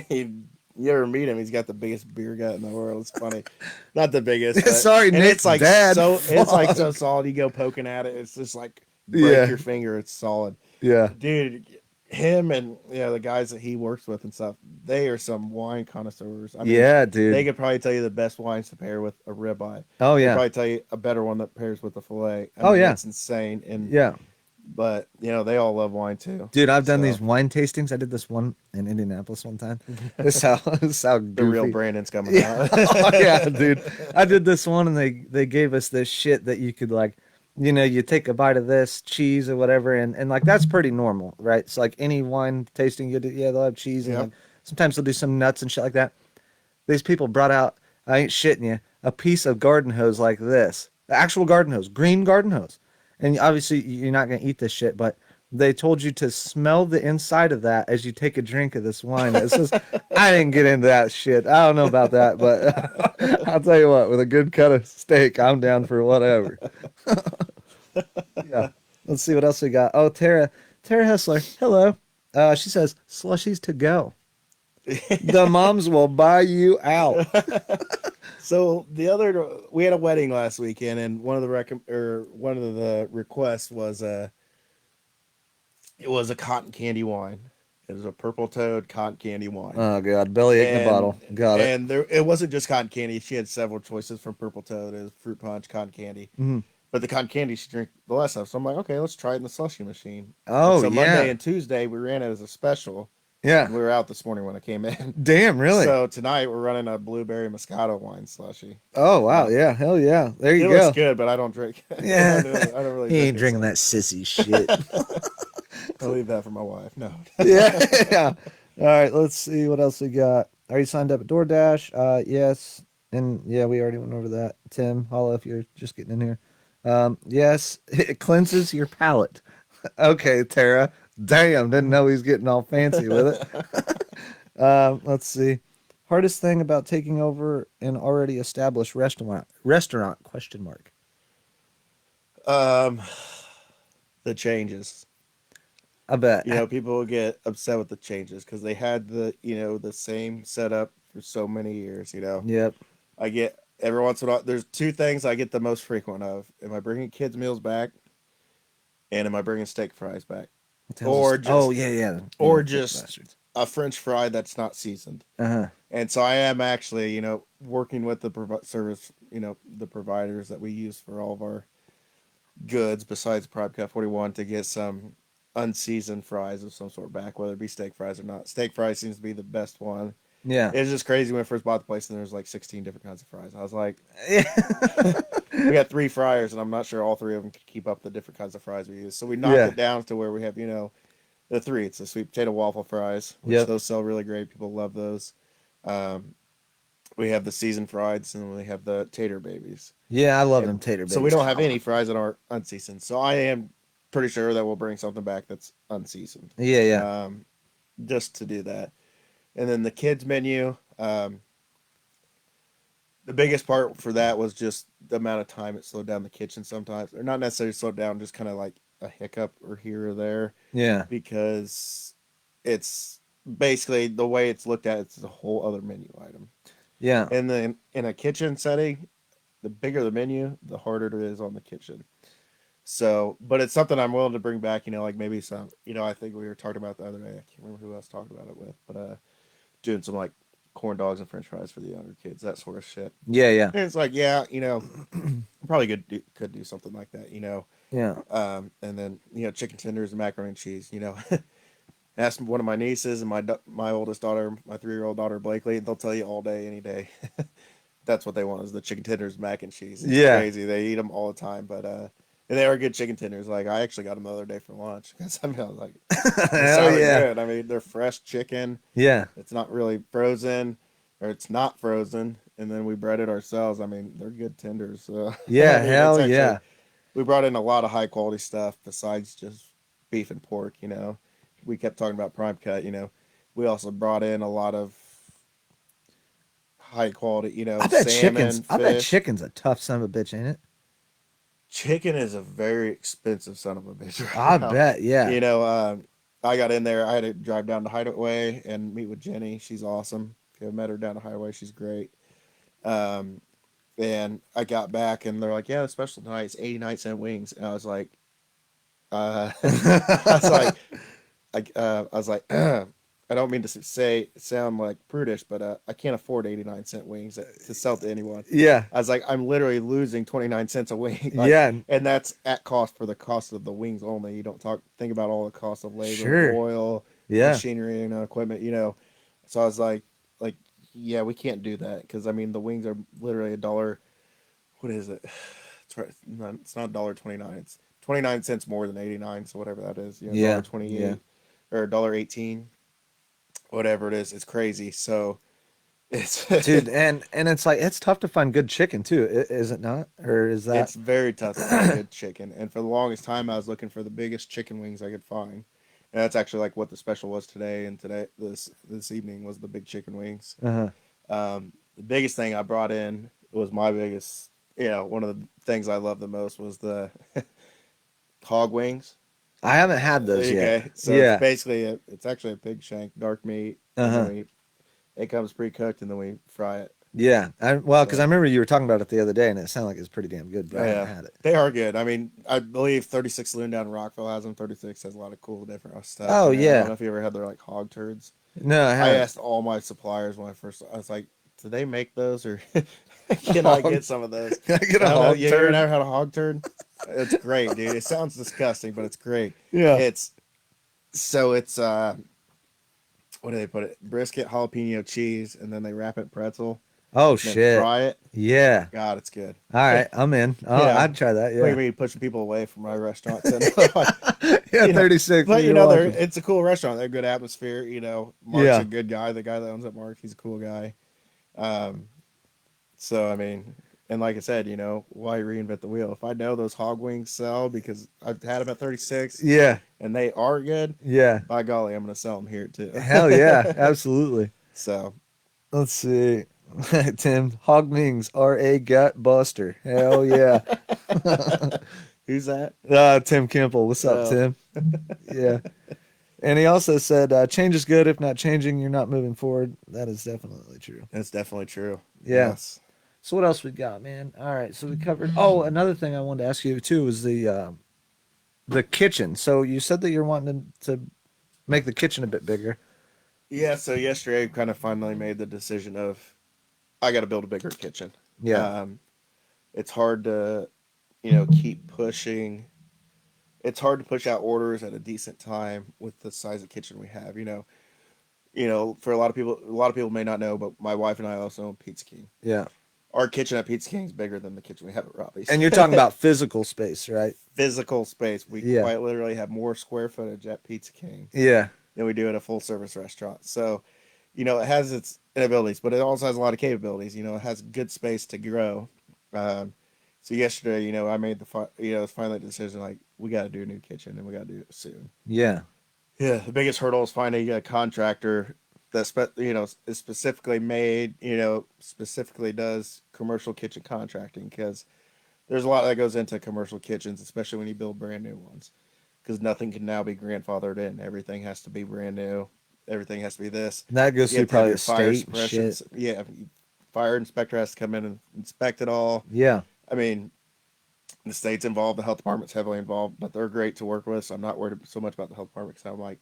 you ever meet him? He's got the biggest beer gut in the world. It's funny, not the biggest. But, Sorry, and Nick's it's like dad. it's like so Fuck. solid. You go poking at it, it's just like break Yeah. your finger. It's solid, Yeah. dude. Him and the guys that he works with and stuff. They are some wine connoisseurs. I mean, Yeah, dude. they could probably tell you the best wines to pair with a ribeye. Oh They yeah. probably tell you a better one that pairs with a fillet. I Oh, mean, yeah. it's insane. And Yeah. but they all love wine too. Dude, I've done So, these wine tastings. I did this one in Indianapolis one time. This is how the real goofy. Brandon's coming Yeah. out. Oh, yeah, dude. I did this one and they gave us this shit that you could like, you take a bite of this cheese or whatever, and like that's pretty normal, right? It's like any wine tasting you do, yeah, they'll have cheese and Yep. like sometimes they'll do some nuts and shit like that. These people brought out, I ain't shitting you, a piece of garden hose like this. Actual garden hose, green garden hose. And obviously you're not gonna eat this shit, but they told you to smell the inside of that as you take a drink of this wine. It's just, I didn't get into that shit. I don't know about that, but I'll tell you what, with a good cut of steak, I'm down for whatever. Yeah. Let's see what else we got. Oh, Tara Hessler. Hello. She says, slushies to go. The moms will buy you out. So we had a wedding last weekend, and one of the requests was it was a cotton candy wine. It was a purple toad cotton candy wine. Oh god, bellyache in a bottle. Got it. And it wasn't just cotton candy. She had several choices from purple toad. It was fruit punch, cotton candy. Mm-hmm. But the cotton candy she drank the less of. So I'm like, okay, let's try it in the slushy machine. Oh, And so Monday yeah. and Tuesday we ran it as a special. Yeah. We were out this morning when I came in. Damn, really? So tonight we're running a blueberry Moscato wine slushy. Oh wow, yeah, hell yeah. There you It go. looks good, but I don't drink. Yeah. I don't really. He ain't drink drinking it, that sissy shit. so I'll leave that for my wife. No. Yeah. Yeah. All right, let's see what else we got. Are you signed up at DoorDash? Yes. And yeah, we already went over that. Tim, holla if you're just getting in here. Yes, it cleanses your palate. Okay, Tara. Damn, didn't know he's getting all fancy with it. Let's see. Hardest thing about taking over an already established restaurant? Question mark. The changes. I bet. People will get upset with the changes because they had the same setup for so many years. Yep. I get every once in a while. There's two things I get the most frequent of. Am I bringing kids' meals back? And am I bringing steak fries back? Or just, oh yeah. or Yeah, just bastards. a French fry that's not seasoned. Uh-huh. And so I am actually, working with the the providers that we use for all of our goods besides Private 41 to get some unseasoned fries of some sort back, whether it be steak fries or not. Steak fries seems to be the best one. Yeah. It was just crazy when I first bought the place, and there was like 16 different kinds of fries. I was like, Yeah. we got 3 fryers, and I'm not sure all 3 of them could keep up the different kinds of fries we use. So we knocked Yeah. it down to where we have, the 3. It's the sweet potato waffle fries, which Yep. those sell really great. People love those. Um, we have the seasoned fries, and then we have the tater babies. Yeah, I love them And tater so we babies. don't have any fries that are unseasoned. So I am pretty sure that we'll bring something back that's unseasoned, Yeah, yeah. um, just to do that. And then the kids menu, the biggest part for that was just the amount of time it slowed down the kitchen sometimes, or not necessarily slowed down, just kind of like a hiccup or here or there, Yeah. because it's basically the way it's looked at. It's a whole other menu item, Yeah. and then in a kitchen setting, the bigger the menu, the harder it is on the kitchen. So, but it's something I'm willing to bring back. Like maybe some. I think we were talking about the other day. I can't remember who I was talking about it with, but doing some like corn dogs and French fries for the younger kids, that sort of shit. Yeah, yeah. And it's like, yeah, probably could do something like that. Yeah. And then chicken tenders and macaroni and cheese. Ask one of my nieces and my oldest daughter, my 3-year-old daughter Blakely, and they'll tell you all day, any day. That's what they want is the chicken tenders, mac and cheese. It's Yeah. crazy. They eat them all the time, but and they are good chicken tenders. Like I actually got them the other day for lunch because I was like, they Hell sounded yeah. good. I mean, they're fresh chicken. Yeah. It's not really frozen, or it's not frozen, and then we bread it ourselves. I mean, they're good tenders. Yeah, I mean, it's hell actually yeah. we brought in a lot of high quality stuff besides just beef and pork. We kept talking about prime cut. We also brought in a lot of high quality. Salmon, I bet fish. chicken's a tough son of a bitch, ain't it? Chicken is a very expensive son of a bitch I right now. bet, yeah. You know, I got in there. I had to drive down to Hideaway and meet with Jenny. She's awesome. If you haven't met her down to Hideaway, she's great. Um, and I got back and they're like, "Yeah, the special tonight is 89-cent wings." And I was like, I was like, I was like, I don't mean to sound like prudish, but I can't afford 89-cent wings to sell to anyone. Yeah. I was like, I'm literally losing 29 cents a wing, like, Yeah. and that's at cost for the cost of the wings only. You don't think about all the cost of labor, Sure. oil, Yeah. machinery, and equipment. So I was like, yeah, we can't do that because I mean the wings are literally a dollar. What is it? It's right. It's not $1.29. It's 29 cents more than 89. So whatever that is, Yeah. dollar 28 Yeah. or $1.18, whatever it is. It's crazy. So it's Dude, and it's like it's tough to find good chicken too, is it not? Or is that it's very tough to find good chicken. And for the longest time, I was looking for the biggest chicken wings I could find. And that's actually like what the special was today. And this evening was the big chicken wings. uh-huh. The biggest thing I brought in was my biggest. One of the things I love the most was the hog wings. I haven't had those yet. Okay, so it's Yeah. basically it's actually a pig shank, dark meat, and then Uh-huh. it comes pre-cooked, and then we fry it. Yeah. Well, because I So remember you were talking about it the other day and it sounded like it was pretty damn good, but I haven't yeah, had it. they are good. I mean, I believe 36 Saloon down in Rockville has them. 36 has a lot of cool different stuff. Oh I don't yeah. know if you ever had their like hog turds. No, I I haven't. asked all my suppliers when I was like, "Do they make those, or can I Hog. get some of those?" Can I get a I don't know. hog You ever turd? never had a hog turd? It's great, dude. It sounds disgusting, but it's great. Yeah. It's it's what do they put it? Brisket, jalapeno cheese, and then they wrap it in pretzel Oh and then shit. fry it. Yeah. God, it's good. All right, I'm in. Oh, Yeah. I'd try that. Look Yeah. at me pushing people away from my restaurant. Yeah, you know, 36. but You're welcome. it's a cool restaurant. They're a good atmosphere. Mark's Yeah. a good guy. The guy that owns it, Mark, he's a cool guy. Um, so I mean, and like I said, why reinvent the wheel? If I know those hog wings sell because I've had them at 36 Yeah. and they are good, Yeah. by golly, I'm gonna sell them here too. Hell yeah. Absolutely. So Let's see. Tim, hog wings are a gut buster. Hell yeah. who's that? Tim Kimple. What's up, Oh, Tim? Yeah. And he also said, change is good. If not changing, you're not moving forward. That is definitely true. that's definitely true. Yeah. Yes. So what else we got, man? All right. So we covered. Oh, another thing I wanted to ask you too was the kitchen. So you said that you're wanting to make the kitchen a bit bigger. Yeah. So yesterday, I kind of finally made the decision of I got to build a bigger kitchen. Yeah. It's hard to, keep pushing. It's hard to push out orders at a decent time with the size of kitchen we have. for a lot of people may not know, but my wife and I also own Pizza King. Yeah. Our kitchen at Pizza King is bigger than the kitchen we have at Robbie's. And you're talking about physical space, right? Physical space. We Yeah. quite literally have more square footage at Pizza King Yeah. than we do at a full service restaurant. So, it has its inabilities, but it also has a lot of capabilities. It has good space to grow. Um, so yesterday, I made it's finally the decision like we got to do a new kitchen and we got to do it soon. Yeah. Yeah, the biggest hurdle is finding a contractor that is specifically made, specifically does commercial kitchen contracting because there's a lot that goes into commercial kitchens, especially when you build brand new ones. Because nothing can now be grandfathered in. Everything has to be brand new. Everything has to be this. And that goes You through have to have probably your a fire state and suppression. shit. Yeah, fire inspector has to come in and inspect it all. Yeah. I mean, the state's involved, the health department's heavily involved, but they're great to work with. So I'm not worried so much about the health department because I'm like,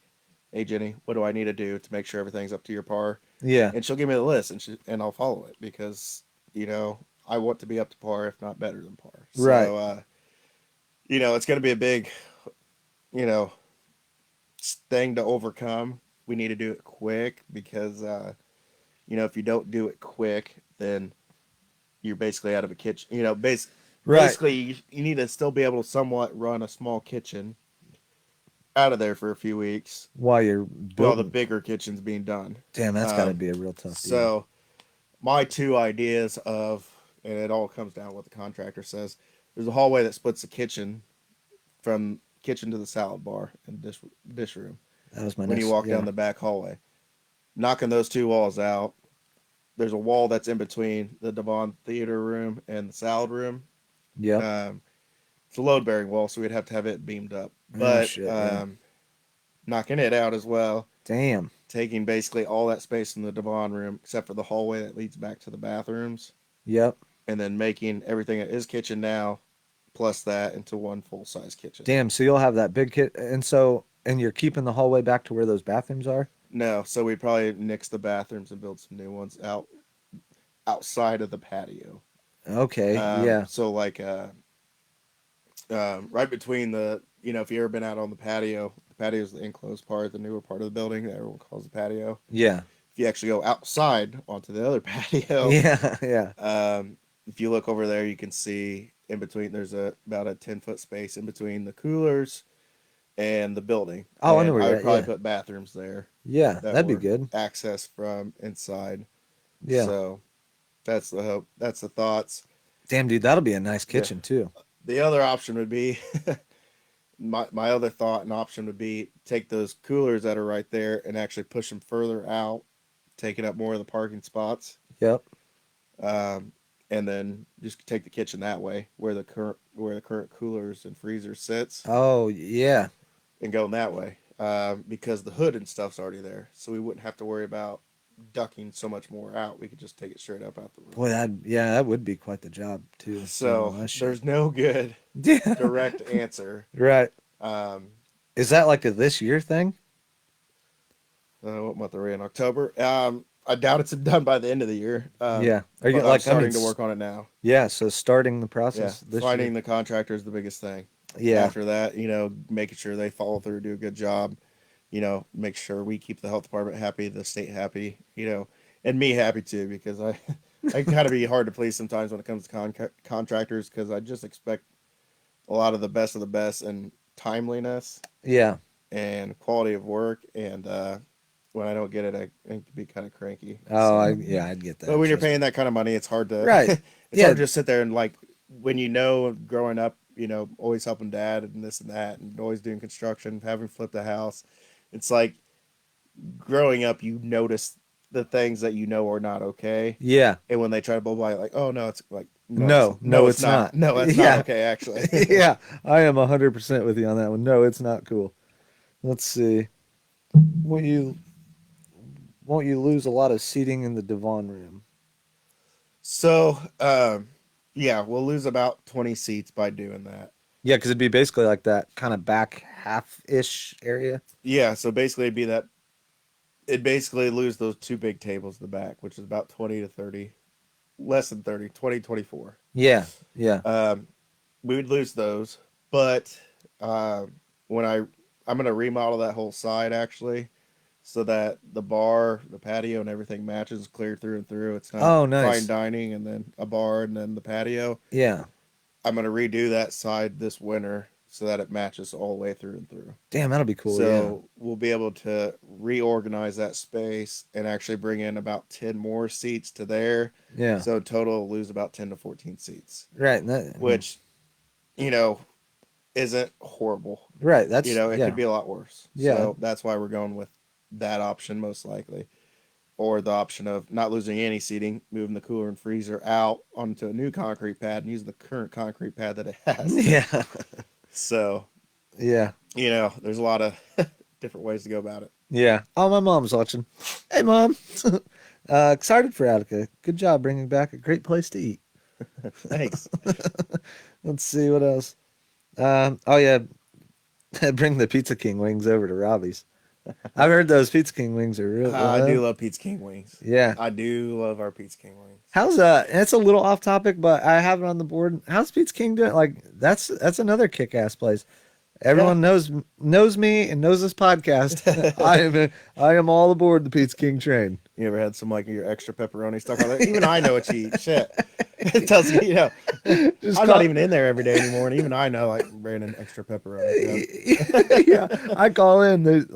hey Jenny, what do I need to do to make sure everything's up to your par? Yeah. And she'll give me the list, and I'll follow it because I want to be up to par, if not better than par. Right. So it's going to be a big you know thing to overcome. We need to do it quick because if you don't do it quick, then you're basically out of a kitchen. Right. Basically you need to still be able to somewhat run a small kitchen out of there for a few weeks While you're while the building. bigger kitchen's being done. Damn, that's got to be a real tough deal. So my two ideas and it all comes down to what the contractor says. There's a hallway that splits the kitchen from kitchen to the salad bar and dish room. That was my when next, you walk yeah. down the back hallway. Knocking those two walls out, there's a wall that's in between the Devon theater room and the salad room. Yep. It's a load bearing wall, so we'd have to have it beamed up. Oh, But shit, yeah. knocking it out as well, Damn. taking basically all that space in the Devon room except for the hallway that leads back to the bathrooms, Yep. and then making everything at his kitchen now plus that into one full size kitchen. Damn. So you'll have that big kit, and you're keeping the hallway back to where those bathrooms are. No, so we'd probably nix the bathrooms and build some new ones outside of the patio. Okay. Yeah. So like right between if you ever been out on the patio is the enclosed part, the newer part of the building that everyone calls the patio. Yeah. If you actually go outside onto the other patio, Yeah. Yeah. if you look over there, you can see in between there's about a 10-foot space in between the coolers and the building. Oh, I know And where I you're would at, probably yeah. put bathrooms there. Yeah. That That'd be were good. access from inside. Yeah. So that's the hope. That's the thoughts. Damn, dude, that'll be a nice kitchen too. The other option would be my other thought and option would be take those coolers that are right there and actually push them further out, taking up more of the parking spots. Yep. And then just take the kitchen that way, where the current coolers and freezer sits, Oh, yeah. and going that way. Because the hood and stuff's already there, so we wouldn't have to worry about ducking so much more out. We could just take it straight up out the roof. Boy, that would be quite the job too. So there's no good Yeah. direct answer. Right. Is that like a this year thing? What month are we in? October. I doubt it's done by the end of the year. Yeah. Are you but I'm like starting to work on it now? Yeah. So starting the Yeah, process this finding year. the contractor is the biggest thing. Yeah. After that, making sure they follow through, do a good job. Make sure we keep the health department happy, the state happy. And me happy too, because I gotta be hard to please sometimes when it comes to contractors, because I just expect a lot of the best and timeliness Yeah. and quality of work. And when I don't get it, I can be kind of cranky. Oh, So, I'd get that. but when you're trust me. paying that kind of money, it's hard to Right. it's Yeah. hard to just sit there and like when growing up, always helping dad and this and that, and always doing construction, having flipped a house. It's like growing up, you notice the things that are not okay, Yeah. and when they try to blow by, like, oh no, it's like No, it's not. No, it's Yeah. not okay. Actually, Yeah. I am 100% with you on that one. No, it's not cool. Let's see. Won't you lose a lot of seating in the Devon room? So, yeah, we'll lose about 20 seats by doing that. Yeah, because it'd be basically like that kind of back half-ish area. Yeah, so basically it'd basically lose those two big tables in the back, which is about 20 to 30, less than 30, 20, 24. Yeah. Yeah. We would lose those, but when I'm going to remodel that whole side actually, so that the bar, the patio, and everything matches clear through and through. It's not Oh, fine nice. dining and then a bar and then the patio. Yeah. I'm gonna redo that side this winter so that it matches all the way through and through. Damn, that'll be cool. Yeah. So we'll be able to reorganize that space and actually bring in about 10 more seats to there. Yeah. So total we'll lose about 10 to 14 seats, Right. which, you know, isn't horrible. Right. You That's know, it yeah. could be a lot worse. Yeah. So that's why we're going with that option most likely. Or the option of not losing any seating, moving the cooler and freezer out onto a new concrete pad and using the current concrete pad that it has. Yeah. So, Yeah. you know, there's a lot of different ways to go about it. Yeah. Oh, my mom's watching. Hey, Mom. Excited for Attica. Good job bringing back a great place to eat. Thanks. Let's see what else. Oh yeah, bring the Pizza King wings over to Robbie's. I've heard those Pizza King wings are real. I do love Pizza King wings. Yeah. I do love our Pizza King wings. How's it's a little off topic, but I have it on the board. How's Pizza King doing? Like that's another kick-ass place. Everyone knows me and knows this podcast. I am all aboard the Pizza King train. You ever had some like your extra pepperoni stuck on there? Even I know what you eat. Shit. It tells you, I'm not even in there every day anymore, and even I know like Brandon extra pepperoni. Yeah, I call in.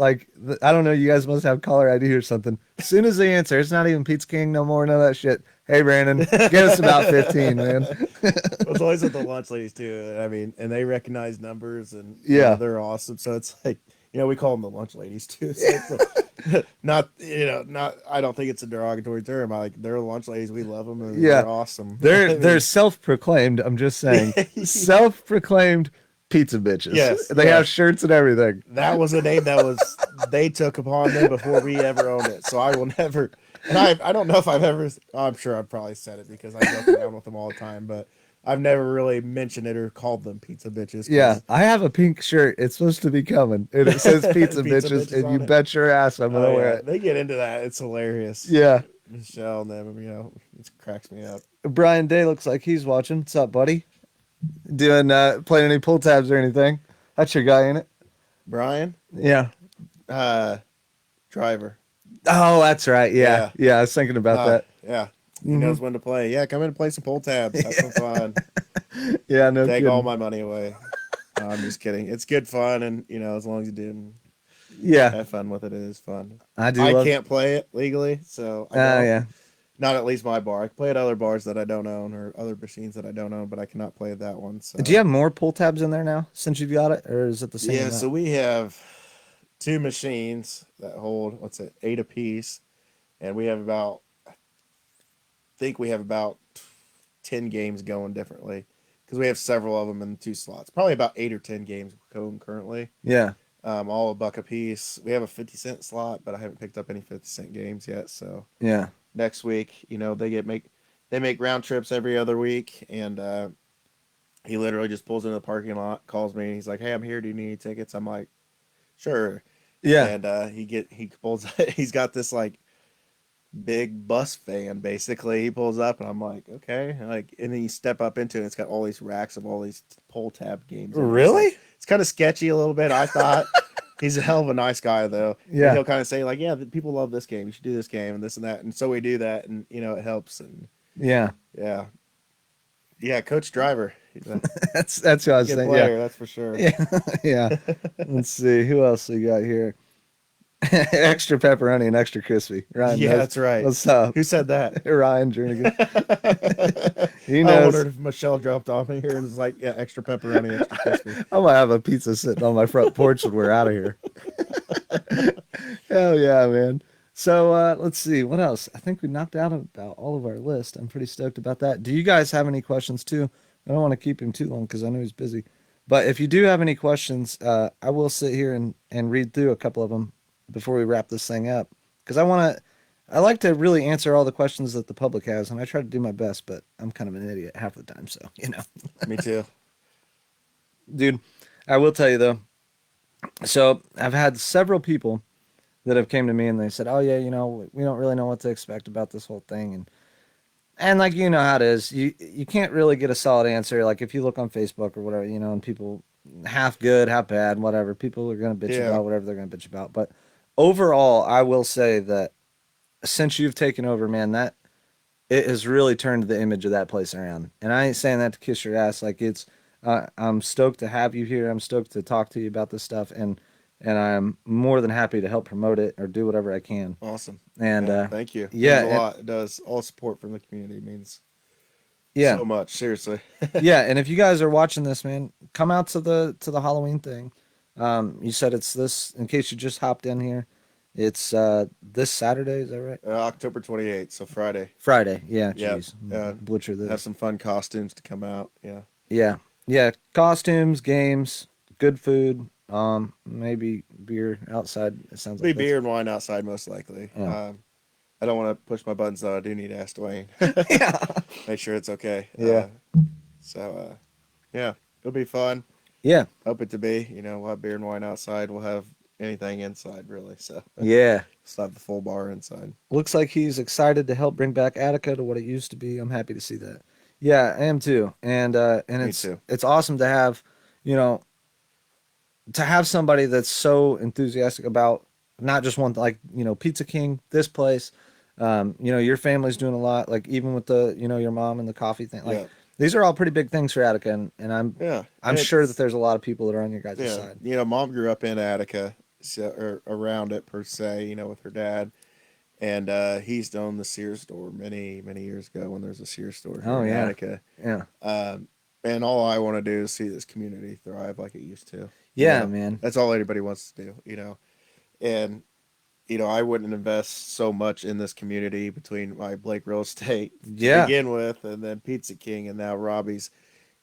I don't know. You guys must have caller ID or something. As soon as they answer, it's not even Pizza King no more. None of that shit. Hey, Brandon, give us about 15, man. It's always with the lunch ladies too. I mean, and they recognize numbers, and they're awesome. So it's like, we call them the lunch ladies too. So it's not. I don't think it's a derogatory term. They're lunch ladies. We love them. And they're awesome. They're self-proclaimed. I'm just saying, self-proclaimed pizza bitches. Yes, they have shirts and everything. That was a name they took upon them before we ever owned it. So I will never. And I don't know if I've ever. I'm sure I've probably said it because I joke around with them all the time, but I've never really mentioned it or called them pizza bitches. Yeah, I have a pink shirt. It's supposed to be coming. And it says pizza bitches, and you bet your ass I'm gonna wear it. They get into that. It's hilarious. Yeah. Michelle and them, it cracks me up. Brian Day looks like he's watching. What's up, buddy? Doing playing any pull tabs or anything? That's your guy, ain't it? Brian? Yeah. Driver. Oh, that's right. Yeah. I was thinking about that. Yeah. He knows when to play. Yeah, come in and play some pull tabs. Have some fun. Yeah, no Take kidding. all my money away. No, I'm just kidding. It's good fun, and as long as you do have fun with it, it is fun. I can't play it legally, so not at least my bar. I can play at other bars that I don't own or other machines that I don't own, but I cannot play at that one. So. Do you have more pull tabs in there now since you've got it, or is it the same? Yeah, so we have 2 machines that hold 8 apiece, and we have about 10 games going differently because we have several of them in 2 slots. Probably about 8 or 10 games going currently. Yeah. All $1 a piece. We have a 50-cent slot, but I haven't picked up any 50-cent games yet. So yeah, next week, they make round trips every other week, and he literally just pulls into the parking lot, calls me, and he's like, "Hey, I'm here. Do you need any tickets?" I'm like, "Sure." Yeah. And he pulls. He's got this like big bus van basically. He pulls up, and I'm like, "Okay." And then you step up into it, and it's got all these racks of all these pull tab games. Really? It's kind of sketchy a little bit. I thought. He's a hell of a nice guy, though. Yeah. And he'll kind of say, like, people love this game. You should do this game and this and that. And so we do that, and, it helps. And yeah. Coach Driver. That's what I was saying. Player, that's for sure. Yeah. Let's see. Who else we got here? Extra pepperoni and extra crispy. Ryan. Yeah, that's right. What's up? Who said that? Ryan Jernigan. He knows. I wondered if Michelle dropped off in here and was like, yeah, extra pepperoni, extra crispy. I might have a pizza sitting on my front porch when we're out of here. Hell yeah, man. So let's see. What else? I think we knocked out about all of our list. I'm pretty stoked about that. Do you guys have any questions too? I don't want to keep him too long because I know he's busy. But if you do have any questions, I will sit here and read through a couple of them before we wrap this thing up. Because I like to really answer all the questions that the public has, and I try to do my best, but I'm kind of an idiot half the time, so, Me too. Dude, I will tell you, though. So I've had several people that have came to me, and they said, oh, yeah, we don't really know what to expect about this whole thing. And like, you know how it is. You can't really get a solid answer. Like, if you look on Facebook or whatever, and people half good, half bad, whatever. People are going to bitch about whatever they're going to bitch about. But overall, I will say that since you've taken over, man, that it has really turned the image of that place around. And I ain't saying that to kiss your ass. Like it's, I'm stoked to have you here. I'm stoked to talk to you about this stuff, and I'm more than happy to help promote it or do whatever I can. Awesome. And Yeah, thank you. It yeah, means a lot. It does. All support from the community means yeah, so much. Seriously. yeah. And if you guys are watching this, man, come out to the Halloween thing. You said it's this. In case you just hopped in here, it's this Saturday. Is that right? October 28th, so Friday. Friday. Yeah. Yeah. Jeez. Butcher this. Have some fun costumes to come out. Yeah. Yeah. Yeah. Costumes, games, good food. Maybe beer outside. It sounds Be like beer and wine outside most likely. Yeah. I don't want to push my buttons though. I do need to ask Dwayne. Yeah. Make sure it's okay. Yeah. Yeah, it'll be fun. Yeah. Hope it to be. You know, we'll have beer and wine outside. We'll have anything inside really. So Yeah. still have the full bar inside. Looks like he's excited to help bring back Attica to what it used to be. I'm happy to see that. Yeah, I am too. And Me it's too. it's awesome to have, you know, to have somebody that's so enthusiastic about not just one, like, you know, Pizza King, this place. You know, your family's doing a lot, like even with the, you know, your mom and the coffee thing. Like Yeah. these are all pretty big things for Attica, and Yeah. I'm And sure that there's a lot of people that are on your guys' yeah, side. you know, mom grew up in Attica, so, or around it per se, you know, with her dad. And he's done the Sears store many, many years ago when there's a Sears store here Oh in yeah. Attica. Yeah. And all I want to do is see this community thrive like it used to. You Yeah, know, man. that's all anybody wants to do, you know. And, you know, I wouldn't invest so much in this community between my Blake Real Estate to Yeah. begin with and then Pizza King and now Robbie's.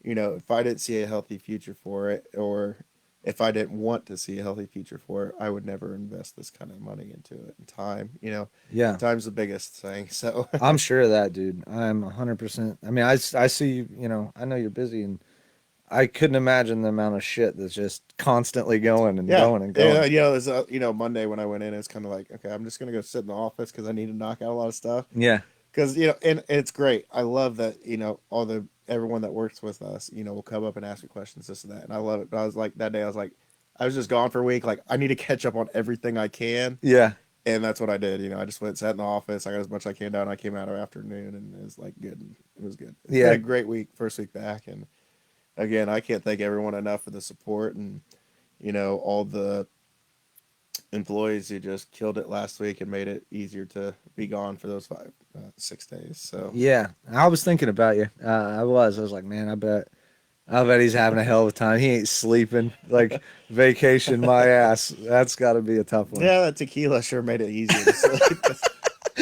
You know, if I didn't see a healthy future for it, or if I didn't want to see a healthy future for it, I would never invest this kind of money into it and time. You know, Yeah. time's the biggest thing. So, I'm sure of that, dude. I'm 100%. I mean, I see you, you know, I know you're busy, and I couldn't imagine the amount of shit that's just constantly going and yeah, going and going. yeah, you know, there's you know, Monday when I went in, it's kind of like, okay, I'm just gonna go sit in the office because I need to knock out a lot of stuff. Yeah. Because you know, and it's great. I love that, you know, everyone that works with us, you know, will come up and ask me questions, this and that, and I love it. But I was like, that day, I was like, I was just gone for a week. Like, I need to catch up on everything I can, Yeah. and that's what I did. You know, I just went, sat in the office. I got as much as I can done. I came out of afternoon, and it was like good. It was good. It's Yeah. been a great week, first week back, and again, I can't thank everyone enough for the support and, you know, all the employees who just killed it last week and made it easier to be gone for those 6 days. So Yeah. I was thinking about you. I was like, man, I bet he's having a hell of a time. He ain't sleeping. Like vacation, my ass. That's got to be a tough one. yeah, that tequila sure made it easier to sleep.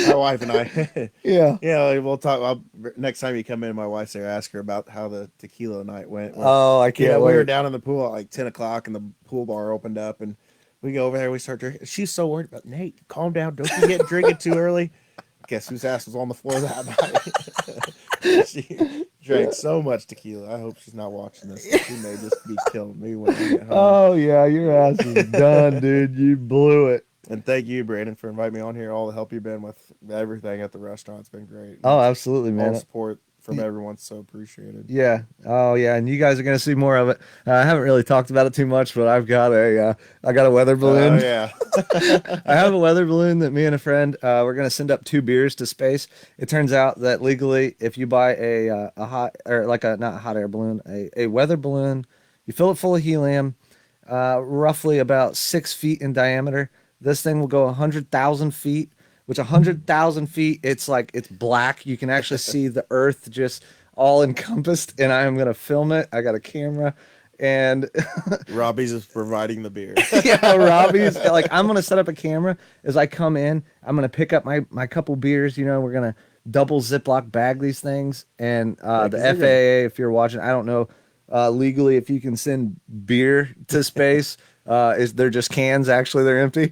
My wife and I, Yeah. yeah, we'll talk. Next time you come in, my wife's there. Ask her about how the tequila night went. Oh, I You can't know, wait. we were down in the pool at like 10 o'clock, and the pool bar opened up, and we go over there. We start drinking. She's so worried about Nate. Calm down. Don't you get drinking too early. Guess whose ass was on the floor that night? She drank so much tequila. I hope she's not watching this. She may just be killing me when I get home. Oh yeah, your ass is done, dude. You blew it. And thank you, Brandon, for inviting me on here. All the help you've been with everything at the restaurant's been great. Oh, absolutely, All man. support from everyone's so appreciated. Yeah. Oh, yeah. And you guys are gonna see more of it. I haven't really talked about it too much, but I got a weather balloon. Oh yeah. I have a weather balloon that me and a friend we're gonna send up 2 beers to space. It turns out that legally, if you buy a hot, or like a not a hot air balloon, a weather balloon, you fill it full of helium, roughly about 6 feet in diameter. This thing will go 100,000 feet. Which 100,000 feet, it's like it's black. You can actually see the Earth just all encompassed, and I am gonna film it. I got a camera, and Robbie's is providing the beer. yeah, Robbie's like I'm gonna set up a camera as I come in. I'm gonna pick up my couple beers. You know, we're gonna double Ziploc bag these things, and the 'cause they're FAA, if you're watching, I don't know legally if you can send beer to space. Is they're just cans? Actually, they're empty.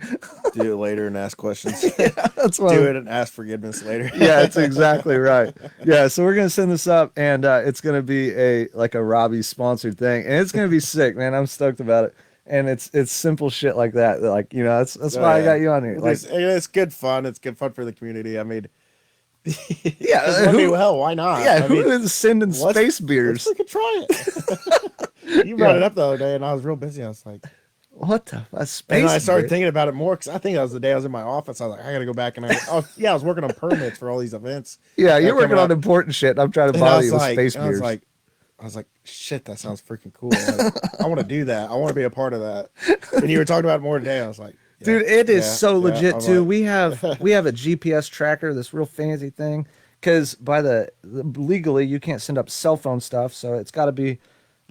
Do it later and ask questions. Yeah, that's what Do I'm- it and ask forgiveness later. Yeah, that's exactly right. Yeah, so we're gonna send this up, and it's gonna be a Robbie sponsored thing, and it's gonna be sick, man. I'm stoked about it, and it's simple shit like that. Like, you know, that's Oh, why I yeah. got you on here. Like, It's good fun. It's good fun for the community. I mean, yeah, I mean, well, why not? yeah, I who mean, is sending let's- space beers? Let's freaking try it. You brought Yeah. it up the other day, and I was real busy. I was like, What the a And space? I started bird? thinking about it more because I think that was the day I was in my office. I was like, I got to go back and I was working on permits for all these events. Yeah, that you're are working coming on up. important shit. I'm trying to And I bother was you with like, space and I was beers. like, I was like, shit, that sounds freaking cool. Like, I want to do that. I want to be a part of that. And you were talking about it more today. I was like, yeah, Dude, it is yeah, so yeah. I legit was too. like, We have a GPS tracker, this real fancy thing, because by legally you can't send up cell phone stuff, so it's got to be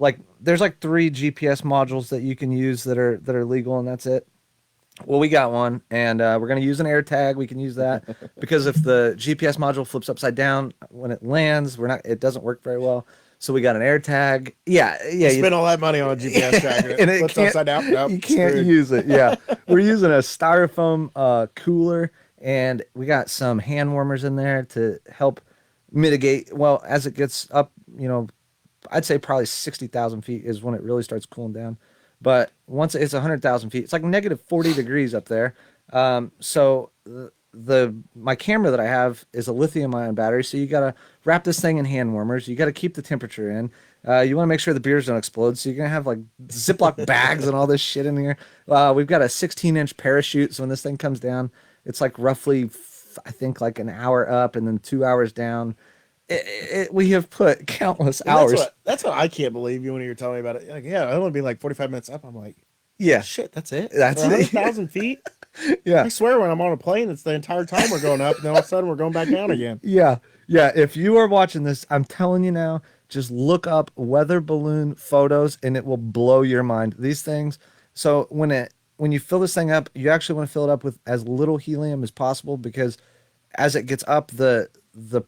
like there's like 3 GPS modules that you can use that are legal, and that's it. Well, we got one, and we're gonna use an air tag. We can use that because if the GPS module flips upside down when it lands, it doesn't work very well. So we got an air tag. Yeah, yeah. you spend all that money on a GPS tracker. And It it flips can't upside down. Nope, you can't screwed. use it. Yeah, we're using a styrofoam cooler, and we got some hand warmers in there to help mitigate. Well, as it gets up, I'd say probably 60,000 feet is when it really starts cooling down. But once it's 100,000 feet, it's like negative 40 degrees up there. So my camera that I have is a lithium ion battery, so you gotta wrap this thing in hand warmers. You gotta keep the temperature in. You want to make sure the beers don't explode, so you're gonna have like Ziploc bags and all this shit in here. We've got a 16-inch parachute, so when this thing comes down, it's like roughly, I think, like an hour up and then 2 hours down. We have put countless And hours. that's what I can't believe you when you were telling me about it. Like, yeah, it'll only be like 45 minutes up. I'm like, Yeah, shit, that's it. That's For it. 100,000 feet. yeah. I swear, when I'm on a plane, it's the entire time we're going up, and then all of a sudden we're going back down again. Yeah, yeah. If you are watching this, I'm telling you now, just look up weather balloon photos and it will blow your mind. These things. So when you fill this thing up, you actually want to fill it up with as little helium as possible because as it gets up, the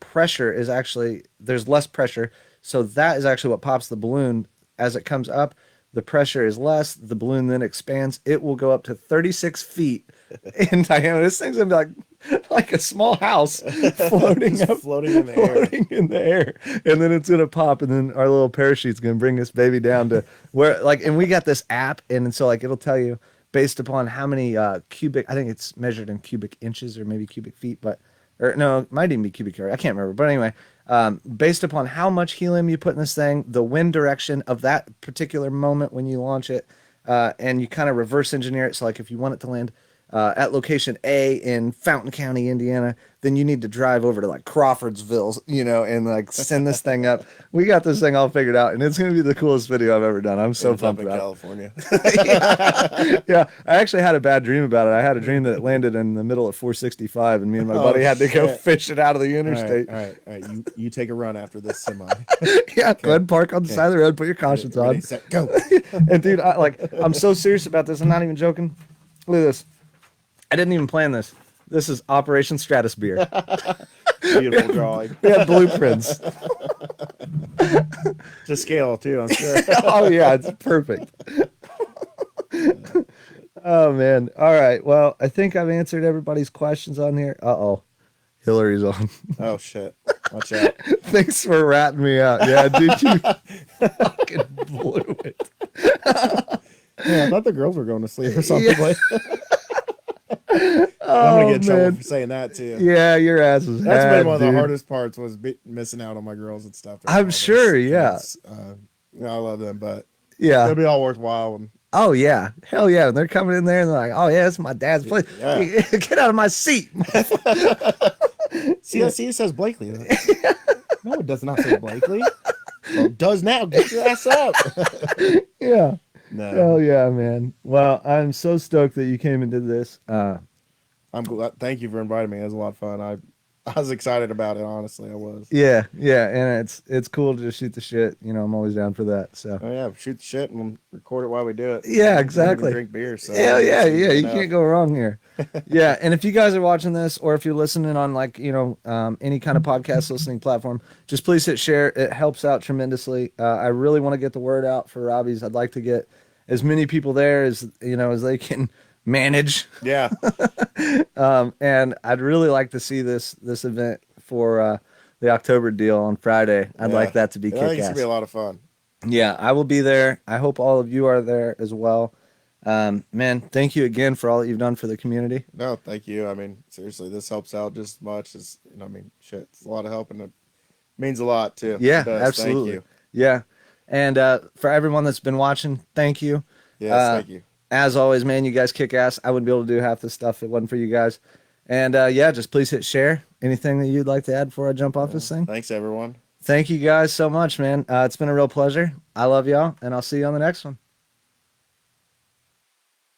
pressure is actually there's less pressure. So that is actually what pops the balloon as it comes up. The pressure is less. The balloon then expands. It will go up to 36 feet in diameter. This thing's gonna be like a small house floating Just up, floating in the air. floating in the air, and then it's gonna pop, and then our little parachute's gonna bring this baby down to where, like, and we got this app, and so like it'll tell you based upon how many cubic. I think it's measured in cubic inches or maybe cubic feet, but or no, it might even be cubic yard. I can't remember, but anyway, based upon how much helium you put in this thing, the wind direction of that particular moment when you launch it, and you kind of reverse engineer it. So, like, if you want it to land at location A in Fountain County, Indiana, then you need to drive over to like Crawfordsville, and like send this thing up. We got this thing all figured out, and it's gonna be the coolest video I've ever done. I'm so Ends up pumped in about it. California. Yeah, I actually had a bad dream about it. I had a dream that it landed in the middle of 465, and me and my buddy had to go shit. fish it out of the All interstate. right. You take a run after this semi. Yeah, go ahead and park on the side of the road, put your cautions Ready, on. set, go. And dude, I'm so serious about this. I'm not even joking. Look at this. I didn't even plan this. This is Operation Stratosphere. Beautiful drawing. We had blueprints. To scale too, I'm sure. Oh yeah, it's perfect. Oh man. All right. Well, I think I've answered everybody's questions on here. Uh-oh. Hillary's on. Oh shit. Watch out. Thanks for ratting me out. Yeah, dude, you fucking blew it. Yeah, I thought the girls were going to sleep or something. Yeah. Like I'm gonna get in trouble for saying that too. Yeah, your ass is That's had, been one of the dude. hardest parts was missing out on my girls and stuff. I'm sure, yeah. I love them, but Yeah. it'll be all worthwhile. And Oh yeah. Hell yeah. And they're coming in there and they're like, oh yeah, it's my dad's place. Yeah. Get out of my seat. see, it says Blakely. No, it does not say Blakely. Well, it does now. Get your ass up. Yeah. No, Hell yeah, man. Well, I'm so stoked that you came and did this. I'm glad. Thank you for inviting me. It was a lot of fun. I was excited about it. Honestly, I was. Yeah, and it's cool to just shoot the shit. I'm always down for that. So Oh yeah, shoot the shit and we'll record it while we do it. yeah, We exactly. drink beer. So Hell yeah, yeah. You enough. can't go wrong here. Yeah, and if you guys are watching this, or if you're listening on any kind of podcast listening platform, just please hit share. It helps out tremendously. I really want to get the word out for Robies. I'd like to get as many people there as as they can manage. Yeah. And I'd really like to see this event for the October deal on Friday. I'd Yeah. like that to be I think it's kick-ass. gonna be a lot of fun. Yeah, I will be there. I hope all of you are there as well. Man, thank you again for all that you've done for the community. No, thank you. I mean, seriously, this helps out just as much as I mean, shit, it's a lot of help and it means a lot too. Yeah, It does. absolutely. Thank you. Yeah. And for everyone that's been watching, thank you. Yes, Uh, thank you. As always, man, you guys kick ass. I wouldn't be able to do half this stuff if it wasn't for you guys. And yeah, just please hit share. Anything that you'd like to add before I jump off this thing? Thanks, everyone. Thank you guys so much, man. It's been a real pleasure. I love y'all, and I'll see you on the next one.